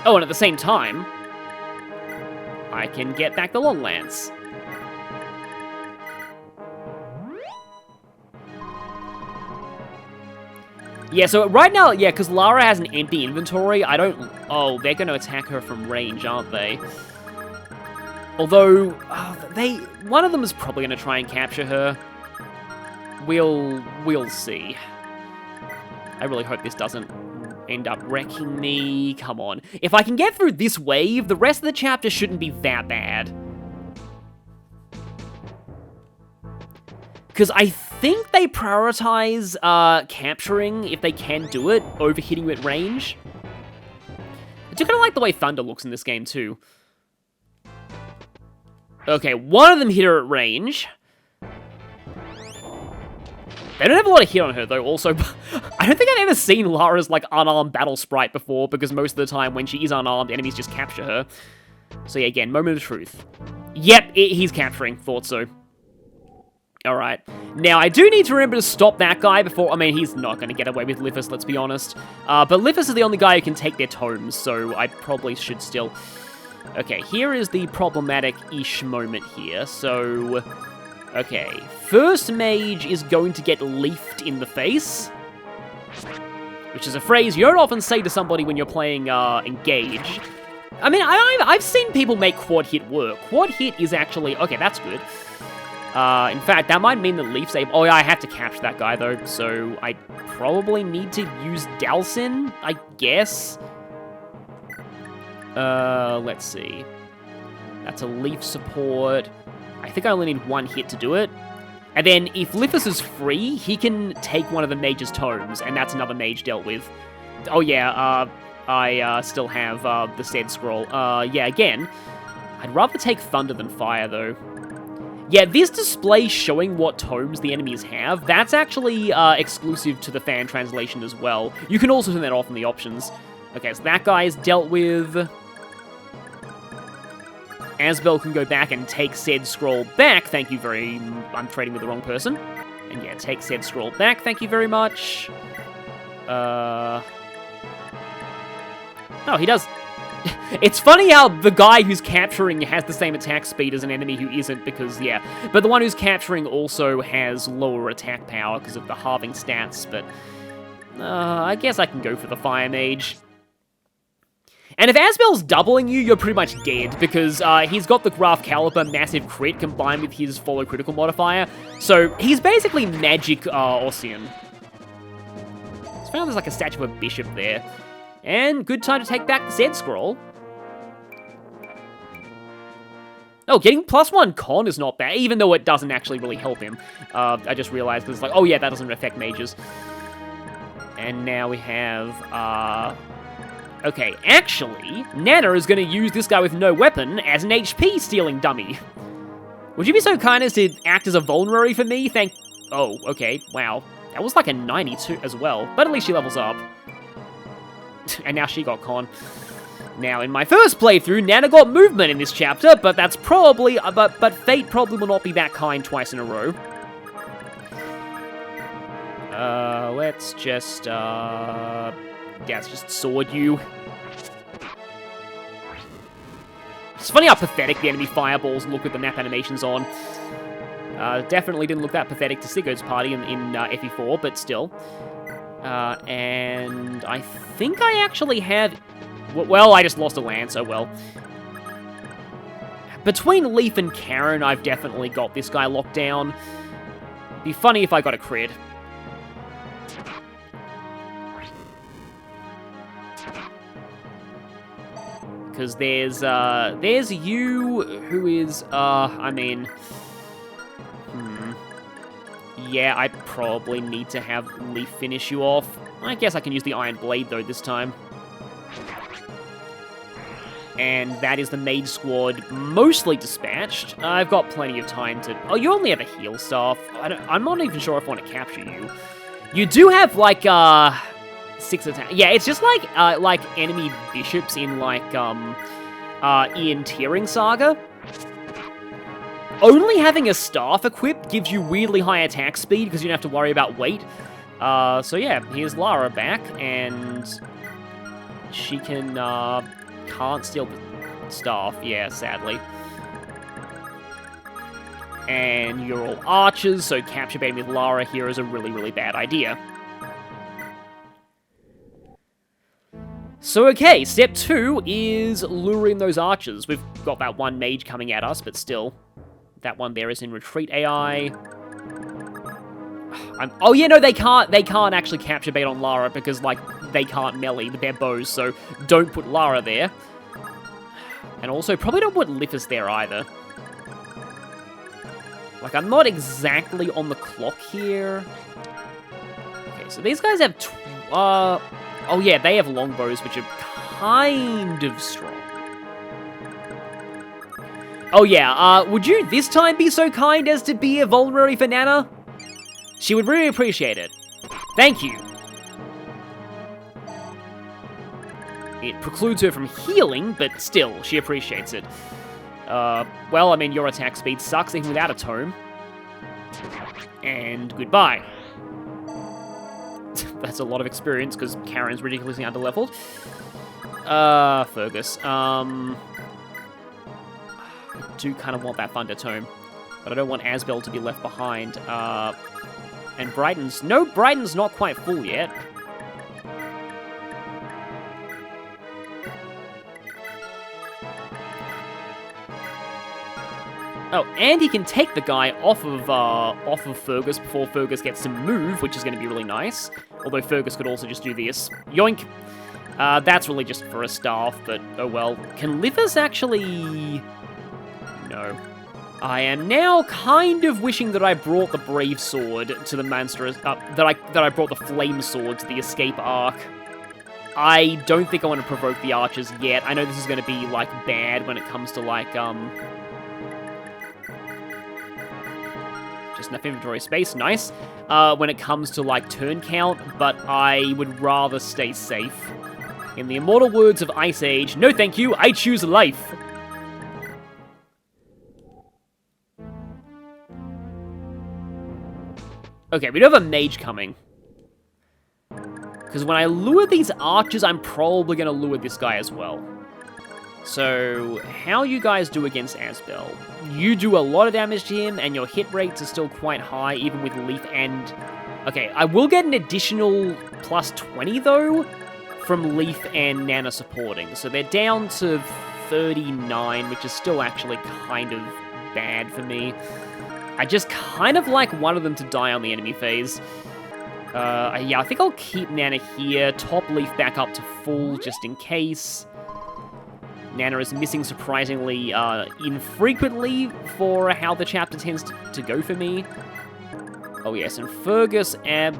[SPEAKER 1] Oh, and at the same time, I can get back the long lance. Yeah, so right now, yeah, because Lara has an empty inventory, I don't... Oh, they're going to attack her from range, aren't they? Although, one of them is probably going to try and capture her. We'll see. I really hope this doesn't end up wrecking me. Come on. If I can get through this wave, the rest of the chapter shouldn't be that bad. Because I think they prioritize capturing, if they can do it, over hitting you at range. I do kind of like the way Thunder looks in this game, too. Okay, one of them hit her at range. They don't have a lot of hit on her, though, also. I don't think I've ever seen Lara's, like, unarmed battle sprite before, because most of the time, when she is unarmed, enemies just capture her. So, yeah, again, moment of truth. Yep, he's capturing. Thought so. Alright. Now, I do need to remember to stop that guy before... I mean, he's not going to get away with Lithus, let's be honest. But Lithus is the only guy who can take their tomes, so I probably should still... Okay, here is the problematic-ish moment here, so... Okay, first mage is going to get leafed in the face, which is a phrase you don't often say to somebody when you're playing Engage. I mean, I've seen people make quad hit work. Quad hit is actually... Okay, that's good. In fact, that might mean that Leaf Save... Oh, yeah, I have to capture that guy, though, so I probably need to use Dalsin, I guess. Let's see. That's a Leaf support... I think I only need 1 hit to do it. And then, if Lithus is free, he can take one of the mage's tomes, and that's another mage dealt with. Oh yeah, I still have the Sed Scroll. Yeah, again, I'd rather take Thunder than Fire, though. Yeah, this display showing what tomes the enemies have, that's actually exclusive to the fan translation as well. You can also turn that off in the options. Okay, so that guy is dealt with... Eyvel can go back and take said scroll back, thank you very... I'm trading with the wrong person. And yeah, take said scroll back, thank you very much. Oh, he does... It's funny how the guy who's capturing has the same attack speed as an enemy who isn't, because, yeah. But the one who's capturing also has lower attack power because of the halving stats, but... I guess I can go for the Fire Mage. And if Eyvel's doubling you, you're pretty much dead, because he's got the Graph Caliper massive crit combined with his follow critical modifier, so he's basically magic Ossian. It's found there's like a statue of a bishop there. And good time to take back the Zed Scroll. Oh, getting +1 con is not bad, even though it doesn't actually really help him. I just realized, because it's like, oh yeah, that doesn't affect mages. And now we have, okay, actually, Nanna is going to use this guy with no weapon as an HP stealing dummy. Would you be so kind as to act as a vulnerary for me? Oh, okay, wow. That was like a 92 as well, but at least she levels up. And now she got con. Now, in my first playthrough, Nanna got movement in this chapter, but that's probably... But fate probably will not be that kind twice in a row. Let's just, yeah, let's just sword you. It's funny how pathetic the enemy fireballs look with the map animations on. Definitely didn't look that pathetic to Sigurd's party in FE4, but still. And I think I actually have... Well, I just lost a lance, oh well. Between Leaf and Karen, I've definitely got this guy locked down. Be funny if I got a crit. Because there's you, who is, I mean... Yeah, I probably need to have Leaf finish you off. I guess I can use the Iron Blade, though, this time. And that is the Mage Squad mostly dispatched. I've got plenty of time to... Oh, you only have a heal staff. I'm not even sure if I want to capture you. You do have, like, 6 attack. Yeah, it's just like enemy bishops in, like, in Tearing Saga. Only having a staff equipped gives you weirdly high attack speed because you don't have to worry about weight. So yeah, here's Lara back, and she can't steal the staff, yeah, sadly. And you're all archers, so capture baiting with Lara here is a really, really bad idea. So okay, step 2 is luring those archers. We've got that one mage coming at us, but still. That one there is in retreat AI. Oh yeah, no, they can't actually capture bait on Lara because, like, they can't melee with their bows, so don't put Lara there. And also, probably don't put Liffus there either. Like, I'm not exactly on the clock here. Okay, so these guys have oh yeah, they have longbows, which are kind of strong. Oh yeah, would you this time be so kind as to be a vulnerary for Nanna? She would really appreciate it. Thank you. It precludes her from healing, but still, she appreciates it. Well, I mean, your attack speed sucks even without a tome. And goodbye. That's a lot of experience, because Karen's ridiculously underleveled. Fergus, I do kind of want that Thunder Tome, but I don't want Asbel to be left behind. And Brighton's... No, Brighton's not quite full yet. Oh, and he can take the guy off of Fergus before Fergus gets to move, which is going to be really nice. Although Fergus could also just do this. Yoink! That's really just for a staff, but oh well. Can Liffus actually... No. I am now kind of wishing that I brought the Brave Sword to the monstrous... that I brought the Flame Sword to the escape arc. I don't think I want to provoke the archers yet. I know this is going to be, like, bad when it comes to, like, just enough inventory space, nice. When it comes to, like, turn count, but I would rather stay safe. In the immortal words of Ice Age, no thank you, I choose life. Okay, we do have a mage coming. Because when I lure these archers, I'm probably going to lure this guy as well. So, how you guys do against Asbel? You do a lot of damage to him, and your hit rates are still quite high, even with Leaf and... Okay, I will get an additional plus 20, though, from Leaf and Nanna supporting. So they're down to 39, which is still actually kind of bad for me. I just kind of like one of them to die on the enemy phase. Yeah, I think I'll keep Nanna here, top Leaf back up to full, just in case. Nanna is missing surprisingly infrequently for how the chapter tends to go for me. Oh yes, and Fergus and...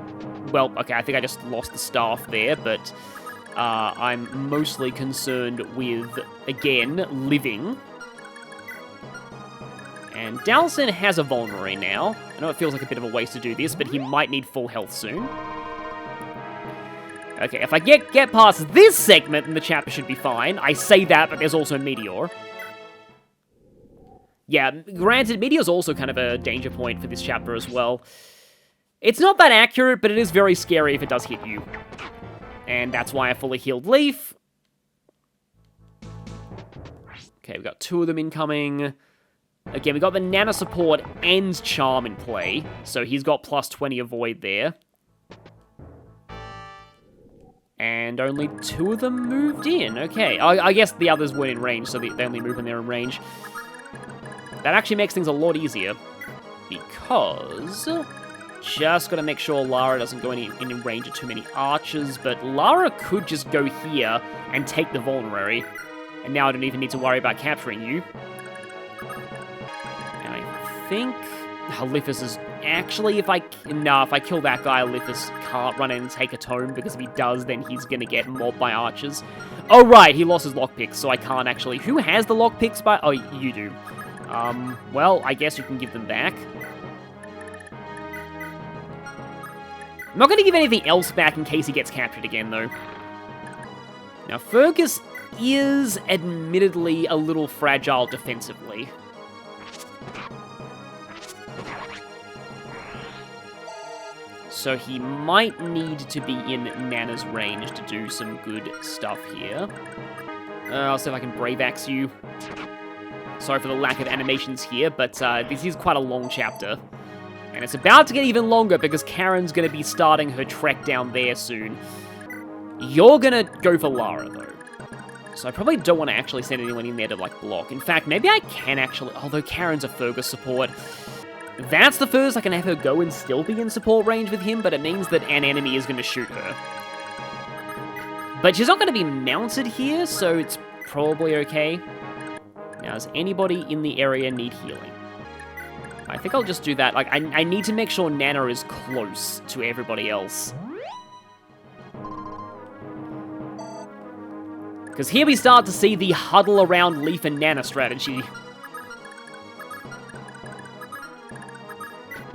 [SPEAKER 1] Well, okay, I think I just lost the staff there, but I'm mostly concerned with, again, living. And Dalson has a vulnerary now. I know it feels like a bit of a waste to do this, but he might need full health soon. Okay, if I get past this segment, then the chapter should be fine. I say that, but there's also Meteor. Yeah, granted, Meteor's also kind of a danger point for this chapter as well. It's not that accurate, but it is very scary if it does hit you. And that's why I fully healed Leaf. Okay, we've got 2 of them incoming. Again, we got the Nanna support and Charm in play, so he's got plus 20 avoid there. And only 2 of them moved in. Okay, I guess the others weren't in range, so they only move when they're in range. That actually makes things a lot easier, because just gotta make sure Lara doesn't go in range of too many archers, but Lara could just go here and take the vulnerary, and now I don't even need to worry about capturing you. And I think Lithus is actually, if I kill that guy, Lithus can't run in and take a tome, because if he does, then he's gonna get mobbed by archers. Oh right, he lost his lockpicks, so I can't actually. Who has the lockpicks by? Oh, you do. Well, I guess you can give them back. I'm not going to give anything else back in case he gets captured again, though. Now, Fergus is admittedly a little fragile defensively. So he might need to be in Nanna's range to do some good stuff here. I'll see if I can Brave Axe you. Sorry for the lack of animations here, but this is quite a long chapter. And it's about to get even longer because Karen's going to be starting her trek down there soon. You're going to go for Lara, though. So I probably don't want to actually send anyone in there to, like, block. In fact, maybe I can actually... Although Karen's a Fergus support. That's the first I can have her go and still be in support range with him, but it means that an enemy is going to shoot her. But she's not going to be mounted here, so it's probably okay. Now, does anybody in the area need healing? I think I'll just do that. Like, I need to make sure Nanna is close to everybody else. Because here we start to see the huddle around Leaf and Nanna strategy.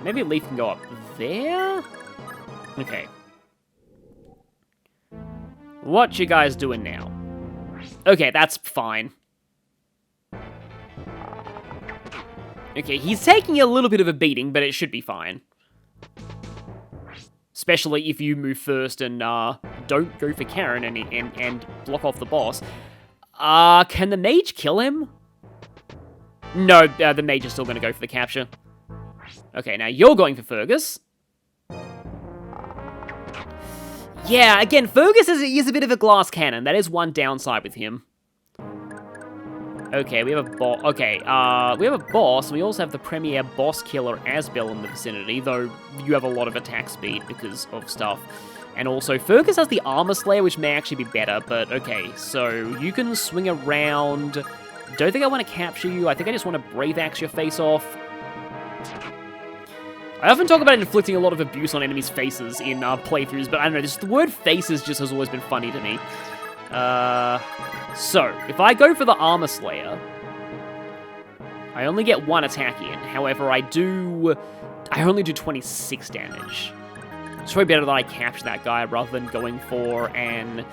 [SPEAKER 1] Maybe Leaf can go up there? Okay. What you guys doing now? Okay, that's fine. Okay, he's taking a little bit of a beating, but it should be fine. Especially if you move first and don't go for Karen and block off the boss. Can the mage kill him? No, the mage is still going to go for the capture. Okay, now you're going for Fergus. Yeah, again, Fergus is a bit of a glass cannon. That is one downside with him. Okay, we have a boss. Okay, we have a boss, and we also have the premier boss killer Eyvel in the vicinity, though you have a lot of attack speed because of stuff. And also, Fergus has the Armor Slayer, which may actually be better, but okay, so you can swing around. Don't think I want to capture you. I think I just want to Brave Axe your face off. I often talk about inflicting a lot of abuse on enemies' faces in playthroughs, but I don't know, the word faces just has always been funny to me. So, if I go for the Armor Slayer, I only get 1 attack in. However, I only do 26 damage. It's probably better that I capture that guy rather than going for and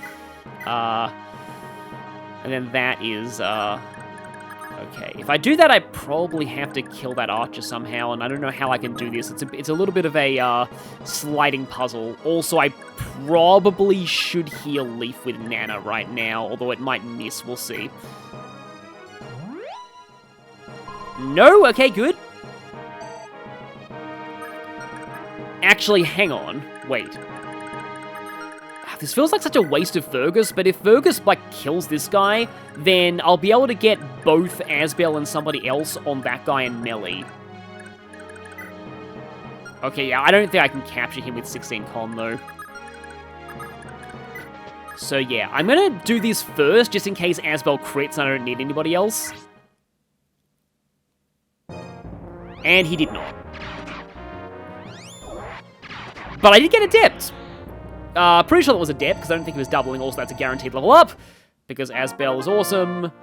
[SPEAKER 1] then that is, okay. If I do that, I probably have to kill that archer somehow, and I don't know how I can do this. It's a little bit of a sliding puzzle. Also, I probably should heal Leaf with Nanna right now, although it might miss. We'll see. No? Okay, good. Actually, hang on. Wait. This feels like such a waste of Fergus, but if Fergus, like, kills this guy, then I'll be able to get both Eyvel and somebody else on that guy in melee. Okay, yeah, I don't think I can capture him with 16 con, though. So, yeah, I'm gonna do this first, just in case Eyvel crits and I don't need anybody else. And he did not. But I did get adept! Pretty sure that was adept, because I don't think he was doubling. Also, that's a guaranteed level up, because Eyvel is awesome.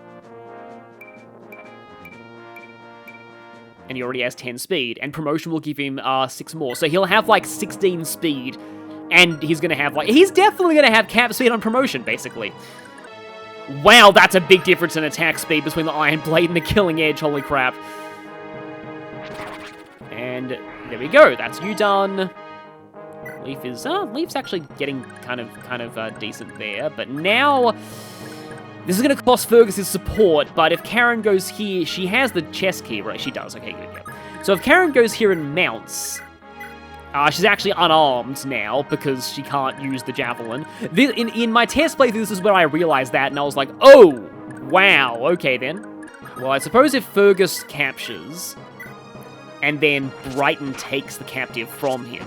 [SPEAKER 1] And he already has 10 speed, and promotion will give him 6 more. So he'll have, like, 16 speed, and he's gonna have, like, he's definitely gonna have cap speed on promotion, basically. Wow, that's a big difference in attack speed between the Iron Blade and the Killing Edge, holy crap. And there we go, that's you done. Leaf's actually getting kind of decent there, but now This is going to cost Fergus his support, but if Karen goes here, she has the chest key, right? She does. Okay, good, yeah. So if Karen goes here and mounts, she's actually unarmed now because she can't use the javelin. In my test playthrough, this is where I realized that, and I was like, oh, wow, okay then. Well, I suppose if Fergus captures, and then Brighton takes the captive from him,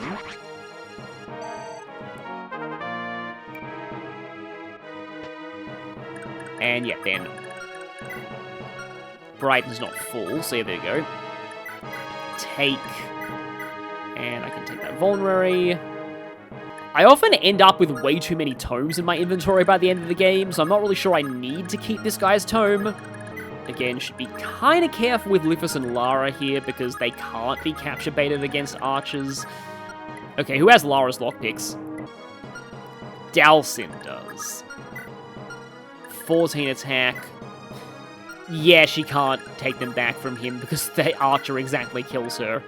[SPEAKER 1] and yeah, then Brighton's not full, so there you go. Take, and I can take that vulnerary. I often end up with way too many tomes in my inventory by the end of the game, so I'm not really sure I need to keep this guy's tome. Again, should be kind of careful with Lithus and Lara here, because they can't be capture baited against archers. Okay, who has Lara's lockpicks? Dalsin does. 14 attack. Yeah, she can't take them back from him because the archer exactly kills her.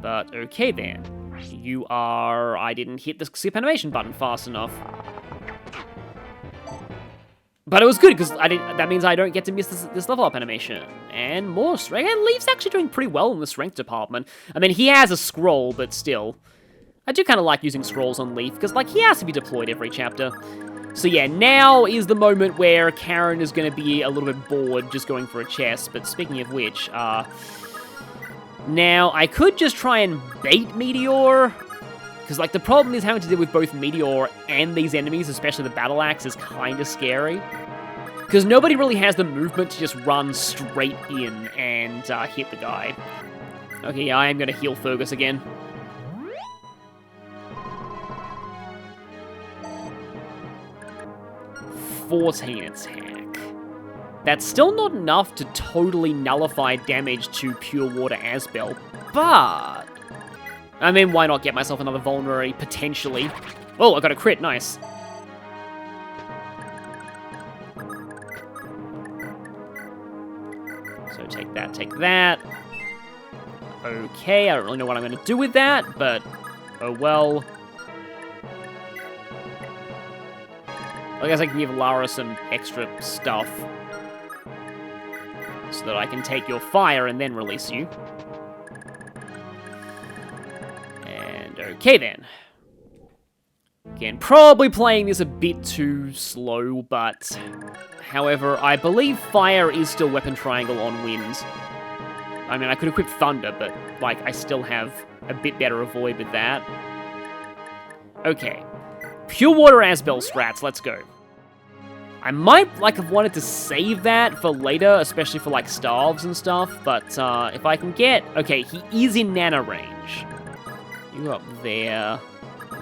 [SPEAKER 1] But okay then. You are... I didn't hit the skip animation button fast enough. But it was good, because that means I don't get to miss this level up animation. And more strength. And Leaf's actually doing pretty well in the strength department. I mean, he has a scroll, but still. I do kind of like using scrolls on Leaf, because, like, he has to be deployed every chapter. So yeah, now is the moment where Karen is going to be a little bit bored just going for a chest. But speaking of which, now, I could just try and bait Meteor, because, like, the problem is having to deal with both Meteor and these enemies, especially the Battle Axe, is kind of scary. Because nobody really has the movement to just run straight in and hit the guy. Okay, yeah, I am going to heal Fergus again. .14 attack. That's still not enough to totally nullify damage to Pure Water Asbel, but... I mean, why not get myself another vulnerary, potentially? Oh, I got a crit, nice. So take that, take that. Okay, I don't really know what I'm going to do with that, but oh well. I guess I can give Lara some extra stuff so that I can take your fire and then release you. And okay then. Again, probably playing this a bit too slow, but however, I believe fire is still weapon triangle on wind. I mean, I could equip thunder, but like I still have a bit better avoid with that. Okay. Pure Water Asbel strats, let's go. I might, like, have wanted to save that for later, especially for, like, starves and stuff, but, if I can get... Okay, he is in Nanna range. You go up there.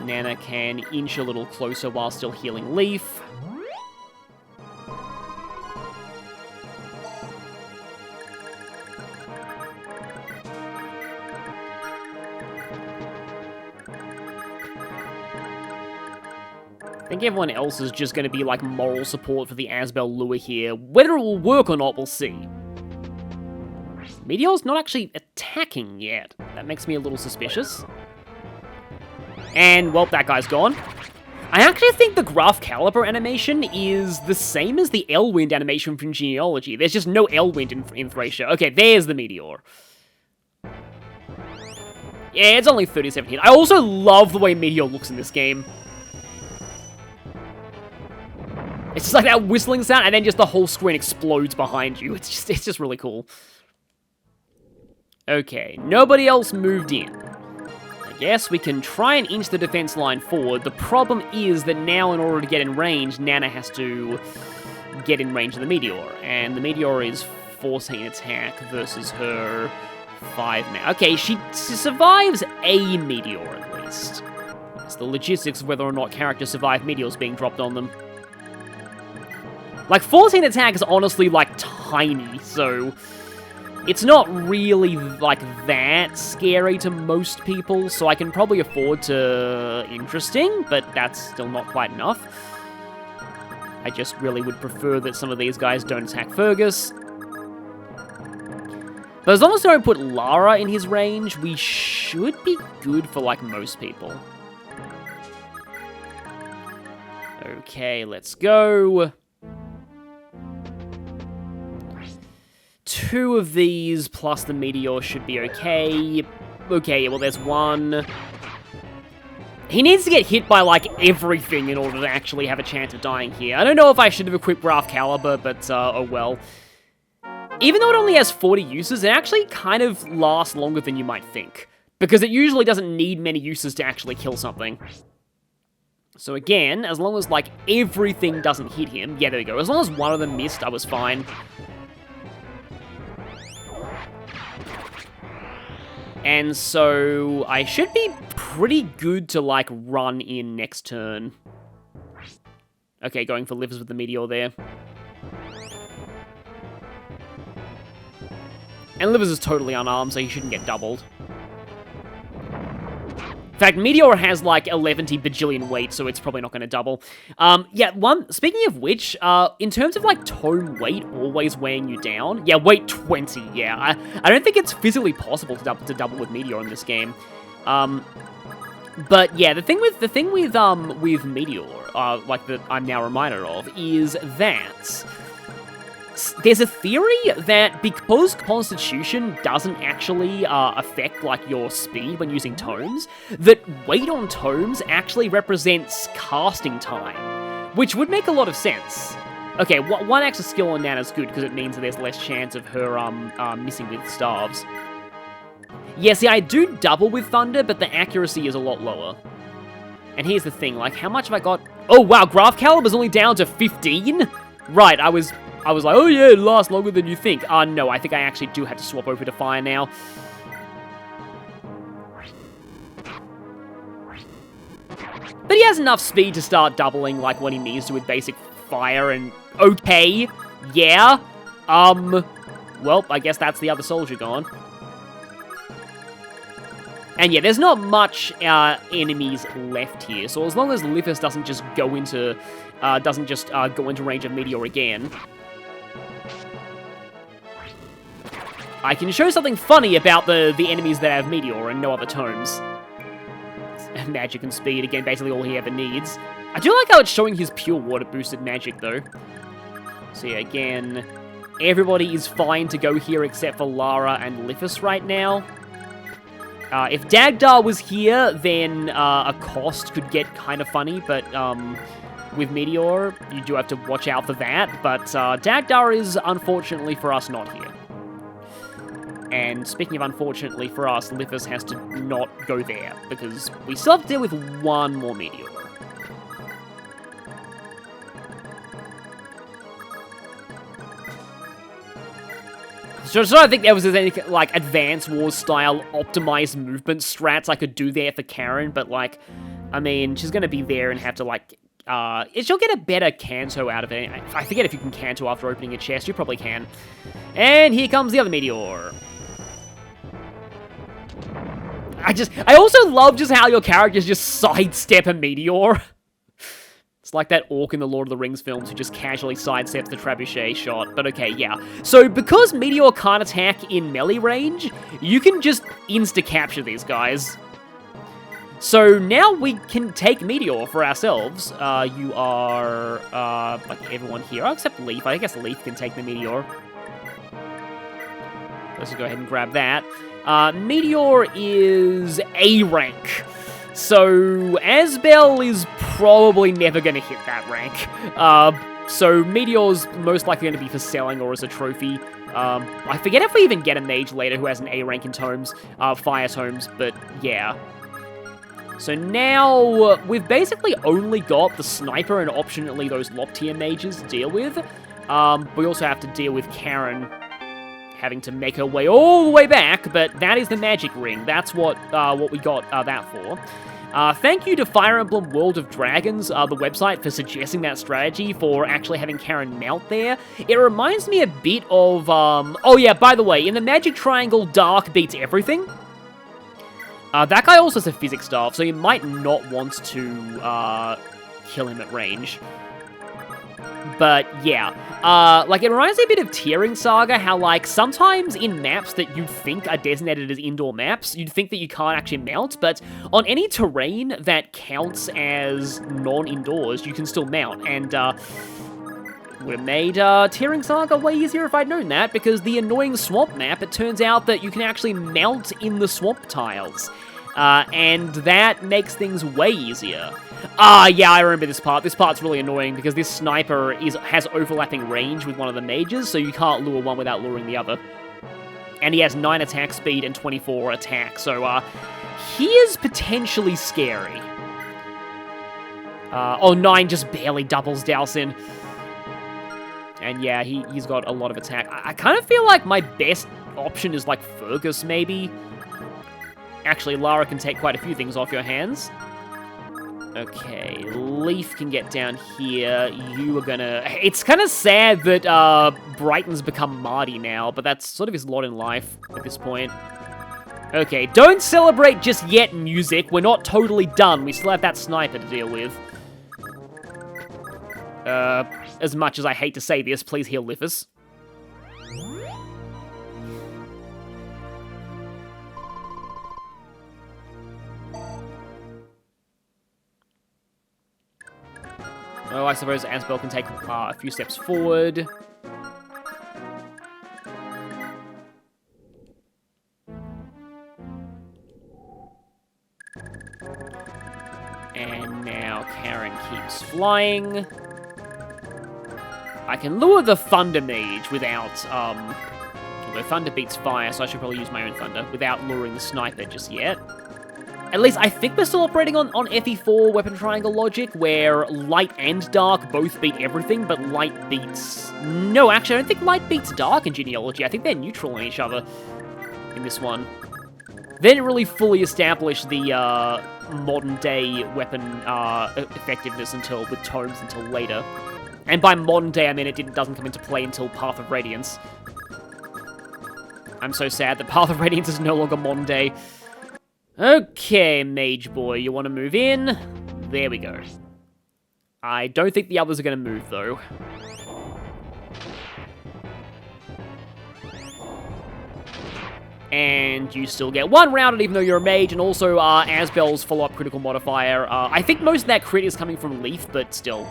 [SPEAKER 1] Nanna can inch a little closer while still healing Leaf. I think everyone else is just going to be, like, moral support for the Asbel lure here. Whether it will work or not, we'll see. Meteor's not actually attacking yet. That makes me a little suspicious. And, well, that guy's gone. I actually think the Graph Caliber animation is the same as the Elwind animation from Genealogy. There's just no Elwind in Thracia. Okay, there's the Meteor. Yeah, it's only 37 hit. I also love the way Meteor looks in this game. It's just like that whistling sound, and then just the whole screen explodes behind you. It's just really cool. Okay, nobody else moved in. I guess we can try and inch the defense line forward. The problem is that now, in order to get in range, Nanna has to get in range of the Meteor. And the Meteor is 14 attack versus her 5 now. Okay, she survives a Meteor at least. It's the logistics of whether or not characters survive meteors being dropped on them. Like, 14 attack is honestly, like, tiny, so it's not really, like, that scary to most people, so I can probably afford to... interesting, but that's still not quite enough. I just really would prefer that some of these guys don't attack Fergus. But as long as they don't put Lara in his range, we should be good for, like, most people. Okay, let's go. 2 of these plus the meteor should be okay. Okay, well, there's 1. He needs to get hit by, like, everything in order to actually have a chance of dying here. I don't know if I should have equipped Graph Caliber, but, oh well. Even though it only has 40 uses, it actually kind of lasts longer than you might think. Because it usually doesn't need many uses to actually kill something. So again, as long as, like, everything doesn't hit him... Yeah, there we go. As long as one of them missed, I was fine. And so I should be pretty good to, like, run in next turn. Okay, going for livers with the meteor there. And livers is totally unarmed, so he shouldn't get doubled. In fact, Meteor has like 11 bajillion weight, so it's probably not going to double. Yeah, speaking of which, in terms of like tome weight always weighing you down, yeah, weight 20, yeah. I don't think it's physically possible to double with Meteor in this game. But yeah, the thing with Meteor, like that I'm now reminded of, is that there's a theory that because Constitution doesn't actually affect, like, your speed when using tomes, that weight on tomes actually represents casting time, which would make a lot of sense. Okay, 1 extra skill on Nanna's good, because it means that there's less chance of her missing with staves. Yeah, see, I do double with Thunder, but the accuracy is a lot lower. And here's the thing, like, how much have I got? Oh, wow, Graph Caliber's only down to 15? Right, I was like, oh yeah, it lasts longer than you think. No, I think I actually do have to swap over to Fire now. But he has enough speed to start doubling, like, when he needs to with basic Fire, and... Okay, yeah. Well, I guess that's the other soldier gone. And yeah, there's not much enemies left here, so as long as Lithus doesn't just go into... go into range of Meteor again... I can show something funny about the enemies that have Meteor and no other tomes. Magic and speed, again, basically all he ever needs. I do like how it's showing his pure water boosted magic, though. So yeah, again, everybody is fine to go here except for Lara and Lithus right now. If Dagdar was here, then a cost could get kind of funny, but with Meteor, you do have to watch out for that. But Dagdar is, unfortunately for us, not here. And speaking of unfortunately for us, Lithus has to not go there, because we still have to deal with 1 more Meteor. So I don't think there was any, like, Advance Wars style optimized movement strats I could do there for Karen, but, like, I mean, she's gonna be there and have to, like, she'll get a better Canto out of it. I forget if you can Canto after opening a chest, you probably can. And here comes the other Meteor. I also love just how your characters just sidestep a Meteor. It's like that orc in the Lord of the Rings films who just casually sidesteps the trebuchet shot. But okay, yeah. So because Meteor can't attack in melee range, you can just insta-capture these guys. So now we can take Meteor for ourselves. You are, like everyone here, except Leaf. I guess Leaf can take the Meteor. Let's just go ahead and grab that. Meteor is A rank. So, Asbel is probably never going to hit that rank. So, Meteor's most likely going to be for selling or as a trophy. I forget if we even get a mage later who has an A rank in tomes, fire tomes, but yeah. So now, we've basically only got the sniper and optionally those lock tier mages to deal with. We also have to deal with Karen having to make her way all the way back, but that is the magic ring. That's what we got that for. Thank you to Fire Emblem World of Dragons, the website, for suggesting that strategy for actually having Karen mount there. It reminds me a bit of, oh yeah, by the way, in the Magic Triangle, Dark beats everything. That guy also has a physics staff, so you might not want to kill him at range. But yeah, like it reminds me a bit of Tearing Saga, how like sometimes in maps that you'd think are designated as indoor maps, you'd think that you can't actually mount, but on any terrain that counts as non-indoors, you can still mount, and would have made Tearing Saga way easier if I'd known that, because the annoying swamp map, it turns out that you can actually mount in the swamp tiles, and that makes things way easier. Yeah, I remember this part. This part's really annoying because this sniper has overlapping range with one of the mages, so you can't lure one without luring the other. And he has 9 attack speed and 24 attack, so he is potentially scary. 9 just barely doubles Dalsin. And yeah, he's got a lot of attack. I kind of feel like my best option is like Fergus, maybe. Actually, Lara can take quite a few things off your hands. Okay, Leaf can get down here. You are gonna... It's kind of sad that Brighton's become Marty now, but that's sort of his lot in life at this point. Okay, don't celebrate just yet, music. We're not totally done. We still have that sniper to deal with. As much as I hate to say this, please heal Liffus. Oh, I suppose Asbel can take a few steps forward. And now Karen keeps flying. I can lure the Thunder Mage without, although Thunder beats fire, so I should probably use my own Thunder, without luring the Sniper just yet. At least, I think we're still operating on FE4 Weapon Triangle logic, where Light and Dark both beat everything, but Light beats... No, actually, I don't think Light beats Dark in Genealogy. I think they're neutral on each other in this one. They didn't really fully establish the modern-day weapon effectiveness with tomes until later. And by modern day, I mean it doesn't come into play until Path of Radiance. I'm so sad that Path of Radiance is no longer modern day. Okay, Mage Boy, you want to move in? There we go. I don't think the others are going to move, though. And you still get 1 rounded even though you're a mage, and also Asbel's follow-up critical modifier. I think most of that crit is coming from Leaf, but still.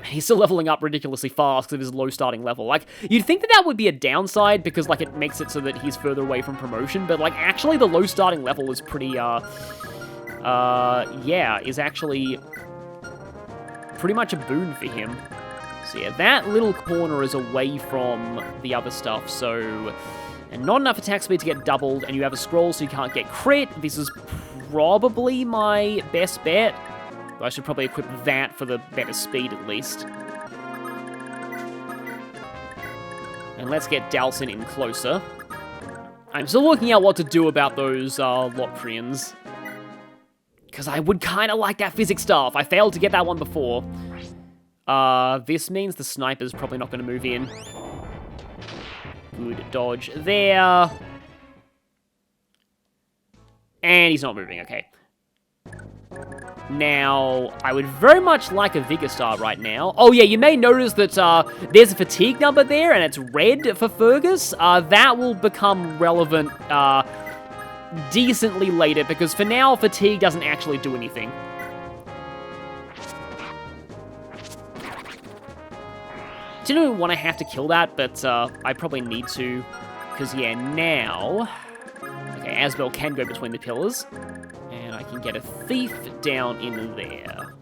[SPEAKER 1] He's still leveling up ridiculously fast because of his low starting level. Like, you'd think that would be a downside because, like, it makes it so that he's further away from promotion, but, like, actually the low starting level is pretty, is actually pretty much a boon for him. So, yeah, that little corner is away from the other stuff, so... And not enough attack speed to get doubled, and you have a scroll so you can't get crit. This is probably my best bet. I should probably equip that for the better speed, at least. And let's get Dalsin in closer. I'm still working out what to do about those Locrians. Because I would kind of like that physics staff. I failed to get that one before. This means the sniper's probably not going to move in. Good dodge there. And he's not moving, okay. Now, I would very much like a Vigor Star right now. Oh yeah, you may notice that there's a fatigue number there, and it's red for Fergus. That will become relevant decently later, because for now, fatigue doesn't actually do anything. Didn't want to have to kill that, but I probably need to, because yeah, now... Okay, Asbel can go between the pillars. And I can get a thief down in there.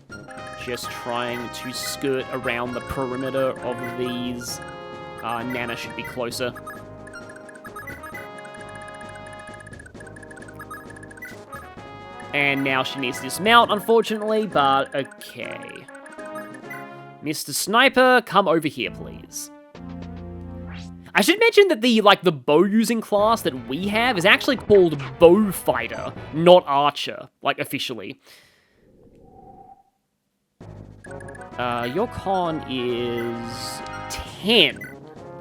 [SPEAKER 1] Just trying to skirt around the perimeter of these. Nanna should be closer. And now she needs to dismount, unfortunately, but okay. Mr. Sniper, come over here, please. I should mention that the bow-using class that we have is actually called Bow Fighter, not Archer, like, officially. Your con is 10.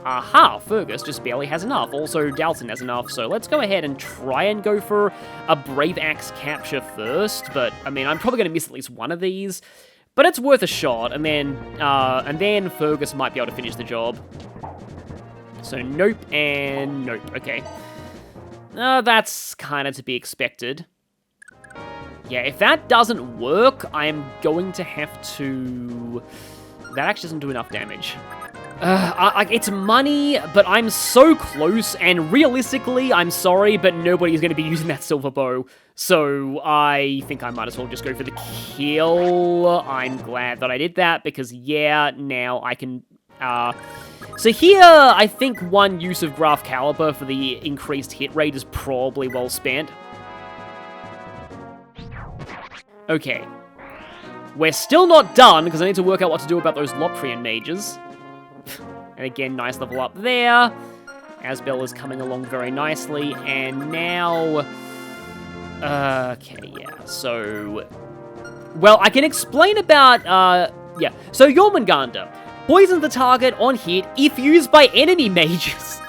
[SPEAKER 1] Aha, Fergus just barely has enough. Also, Dalsin has enough, so let's go ahead and try and go for a Brave Axe capture first. But, I mean, I'm probably going to miss at least one of these. But it's worth a shot, and then Fergus might be able to finish the job. So nope and nope. Okay. That's kind of to be expected. Yeah, if that doesn't work, I'm going to have to... That actually doesn't do enough damage. It's money, but I'm so close, and realistically, I'm sorry, but nobody's going to be using that silver bow. So I think I might as well just go for the kill. I'm glad that I did that, because yeah, now I can... So here, I think one use of Graph Caliber for the increased hit rate is probably well spent. Okay. We're still not done, because I need to work out what to do about those Loprian mages. And again, nice level up there. Asbel is coming along very nicely, and now... Okay, yeah, so... Well, I can explain about, yeah. So, Jormungandr. Poison the target on hit if used by enemy mages.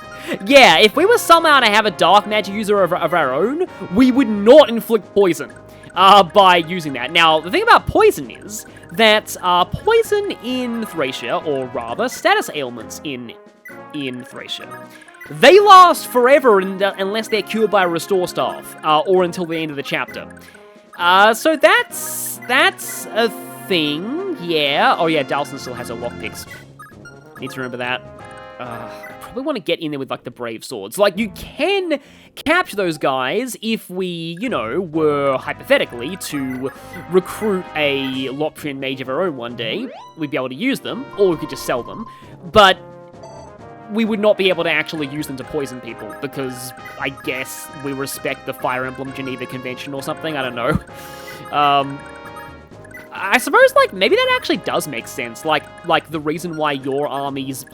[SPEAKER 1] Yeah, if we were somehow to have a dark magic user of our own, we would not inflict poison by using that. Now, the thing about poison is that poison in Thracia, or rather, status ailments in Thracia, they last forever unless they're cured by a restore staff, or until the end of the chapter. So that's a thing, yeah. Oh yeah, Dalson still has her lockpicks. Need to remember that. I probably want to get in there with, like, the brave swords. Like, you can capture those guys if we, you know, were, hypothetically, to recruit a Loprian mage of our own one day. We'd be able to use them, or we could just sell them. But we would not be able to actually use them to poison people, because I guess we respect the Fire Emblem Geneva Convention or something, I don't know. I suppose, like, maybe that actually does make sense. Like the reason why your army's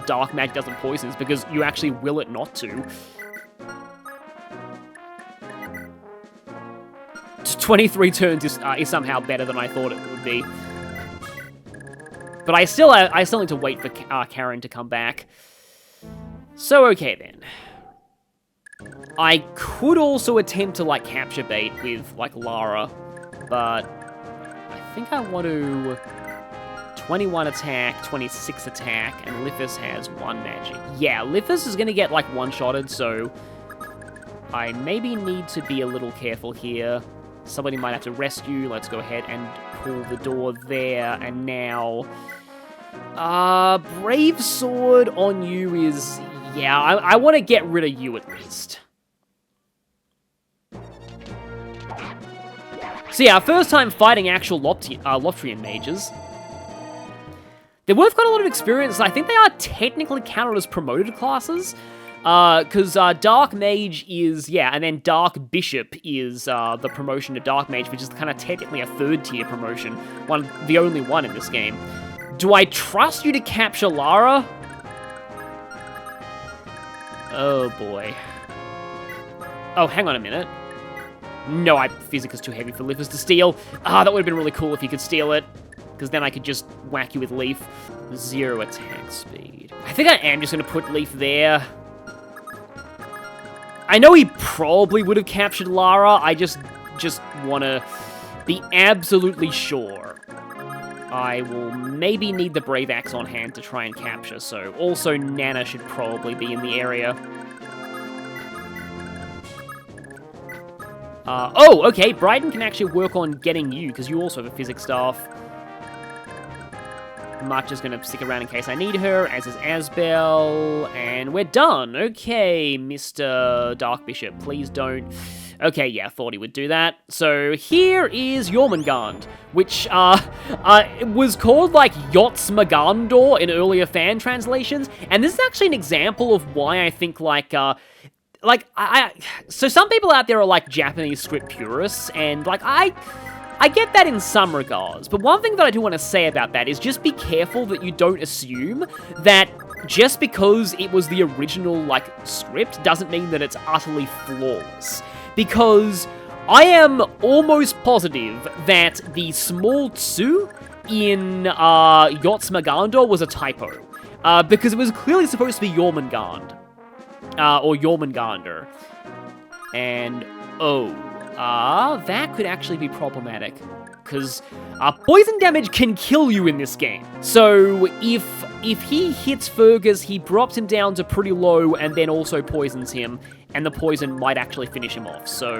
[SPEAKER 1] dark magic doesn't poison is because you actually will it not to. 23 turns is somehow better than I thought it would be. But I still need to wait for Karen to come back. So, okay then. I could also attempt to, like, capture bait with, like, Lara, but I think I want to 21 attack, 26 attack, and Lithus has 1 magic. Yeah, Lithus is going to get, like, one-shotted, so I maybe need to be a little careful here. Somebody might have to rescue. Let's go ahead and pull the door there, and now... Brave Sword on you is... Yeah, I want to get rid of you at least. So yeah, first time fighting actual Loprian mages. They're worth quite a lot of experience. I think they are technically counted as promoted classes. Because Dark Mage is, yeah, and then Dark Bishop is the promotion to Dark Mage, which is kind of technically a 3rd tier promotion. The only one in this game. Do I trust you to capture Lara? Oh boy. Oh, hang on a minute. No, Physica's too heavy for Lithus to steal. That would have been really cool if you could steal it. Because then I could just whack you with Leaf. 0 attack speed. I think I am just going to put Leaf there. I know he probably would have captured Lara. I just want to be absolutely sure. I will maybe need the Brave Axe on hand to try and capture, so also Nanna should probably be in the area. Oh, okay, Bryden can actually work on getting you, because you also have a physics staff. March is going to stick around in case I need her, as is Asbel, and we're done. Okay, Mr. Dark Bishop, please don't... Okay, yeah, thought he would do that. So here is Jormungandr, which was called, like, Yotsmagandor in earlier fan translations, and this is actually an example of why I think, like, so some people out there are, like, Japanese script purists, and, like, I get that in some regards, but one thing that I do want to say about that is just be careful that you don't assume that just because it was the original, like, script doesn't mean that it's utterly flawless. Because I am almost positive that the small tsu in Yotsmagandor was a typo. Because it was clearly supposed to be Jormungandr. Or Jormungandr. And, oh, that could actually be problematic. because poison damage can kill you in this game. So if he hits Fergus, he drops him down to pretty low and then also poisons him, and the poison might actually finish him off, so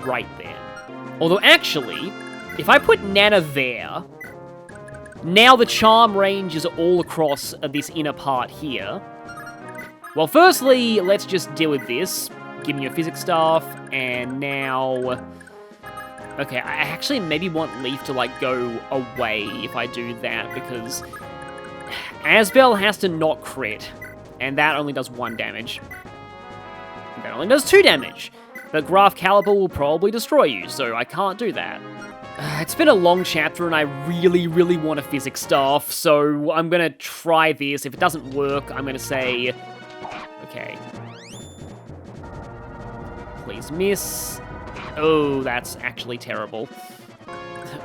[SPEAKER 1] right there. Although actually, if I put Nanna there, now the charm range is all across this inner part here. Well, firstly, let's just deal with this. Give me your physics staff, and now... Okay, I actually maybe want Leaf to, like, go away if I do that, because Eyvel has to not crit, and that only does 1 damage. That only does 2 damage. But Graph Caliber will probably destroy you, so I can't do that. It's been a long chapter, and I really, really want a physics staff, so I'm gonna try this. If it doesn't work, I'm gonna say... Okay. Please miss. Oh, that's actually terrible.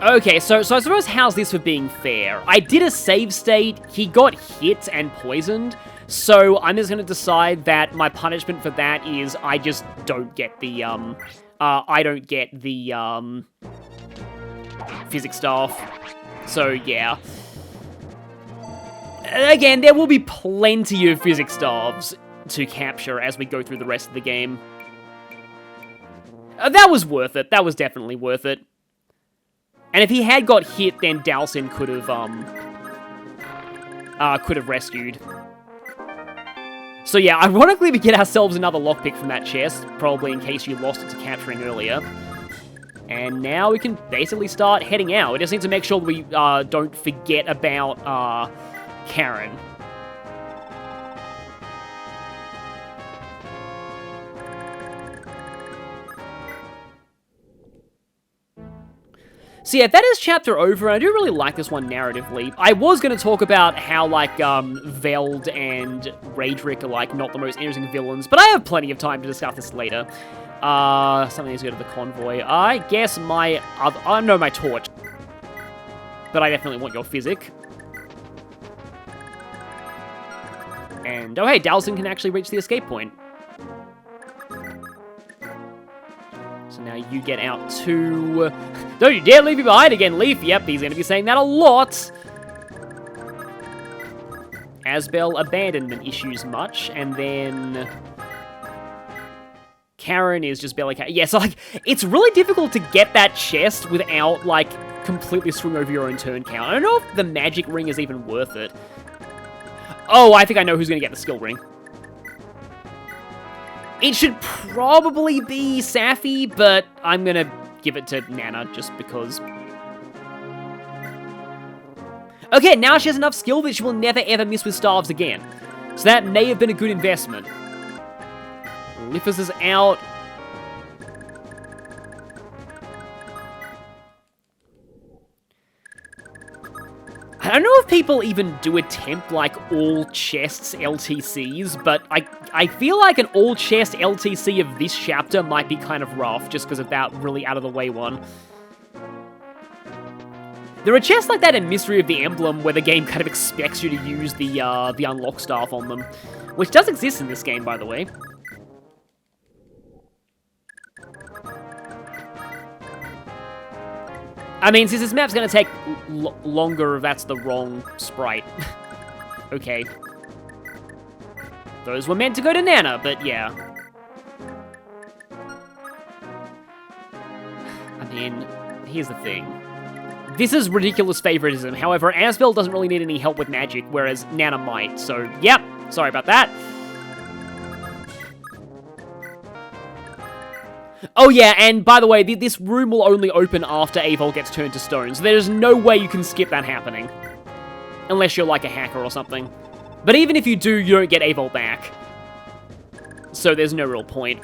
[SPEAKER 1] Okay, so I suppose how's this for being fair? I did a save state, he got hit and poisoned, so I'm just gonna decide that my punishment for that is I just don't get the, physics staff. So, yeah. Again, there will be plenty of physics staffs to capture as we go through the rest of the game. That was worth it. That was definitely worth it. And if he had got hit, then Dalsin could have rescued. So yeah, ironically we get ourselves another lockpick from that chest, probably in case you lost it to capturing earlier. And now we can basically start heading out. We just need to make sure we don't forget about Karen. So yeah, that is chapter over, and I do really like this one narratively. I was going to talk about how, like, Veld and Raedric are, like, not the most interesting villains, but I have plenty of time to discuss this later. Something needs to go to the convoy. I guess my other... no, my torch. But I definitely want your physic. And, oh hey, Dalsin can actually reach the escape point. So now you get out too. Don't you dare leave me behind again, Leaf. Yep, he's going to be saying that a lot. Eyvel, abandonment issues much, and then... Karen is just barely... Yeah, so, like, it's really difficult to get that chest without, like, completely screwing over your own turn count. I don't know if the magic ring is even worth it. Oh, I think I know who's going to get the skill ring. It should probably be Safi, but I'm going to give it to Nanna just because. Okay, now she has enough skill that she will never ever miss with staves again. So that may have been a good investment. Liffus is out. I don't know if people even do attempt, like, all chests LTCs, but I feel like an all chest LTC of this chapter might be kind of rough, just because of that really out-of-the-way one. There are chests like that in Mystery of the Emblem, where the game kind of expects you to use the unlock staff on them, which does exist in this game, by the way. I mean, since this map's gonna take longer, that's the wrong sprite. Okay. Those were meant to go to Nanna, but yeah. I mean, here's the thing. This is ridiculous favoritism. However, Eyvel doesn't really need any help with magic, whereas Nanna might. So, yep. Sorry about that. Oh yeah, and by the way, this room will only open after Eyvel gets turned to stone, so there's no way you can skip that happening. Unless you're like a hacker or something. But even if you do, you don't get Eyvel back. So there's no real point.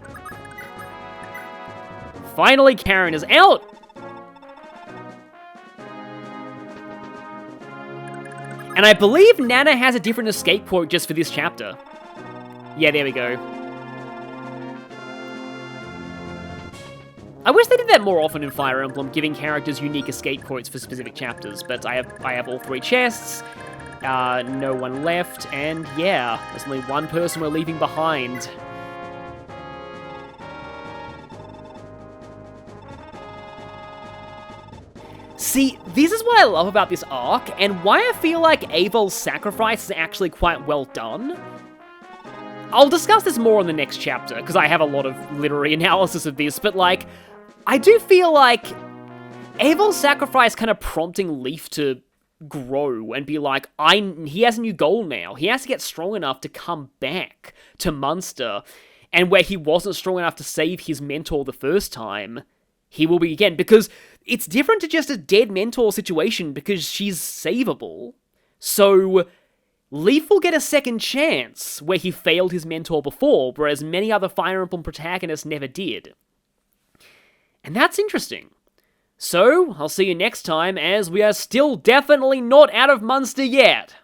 [SPEAKER 1] Finally, Karen is out! And I believe Nanna has a different escape quote just for this chapter. Yeah, there we go. I wish they did that more often in Fire Emblem, giving characters unique escape quotes for specific chapters, but I have all 3 chests, no one left, and yeah, there's only one person we're leaving behind. See, this is what I love about this arc, and why I feel like Eyvel's sacrifice is actually quite well done. I'll discuss this more in the next chapter, because I have a lot of literary analysis of this, but like, I do feel like Eyvel's sacrifice kind of prompting Leaf to grow and be like, he has a new goal now. He has to get strong enough to come back to Munster, and where he wasn't strong enough to save his mentor the first time, he will be again, because it's different to just a dead mentor situation because she's savable. So Leaf will get a second chance where he failed his mentor before, whereas many other Fire Emblem protagonists never did. And that's interesting. So, I'll see you next time, as we are still definitely not out of Munster yet.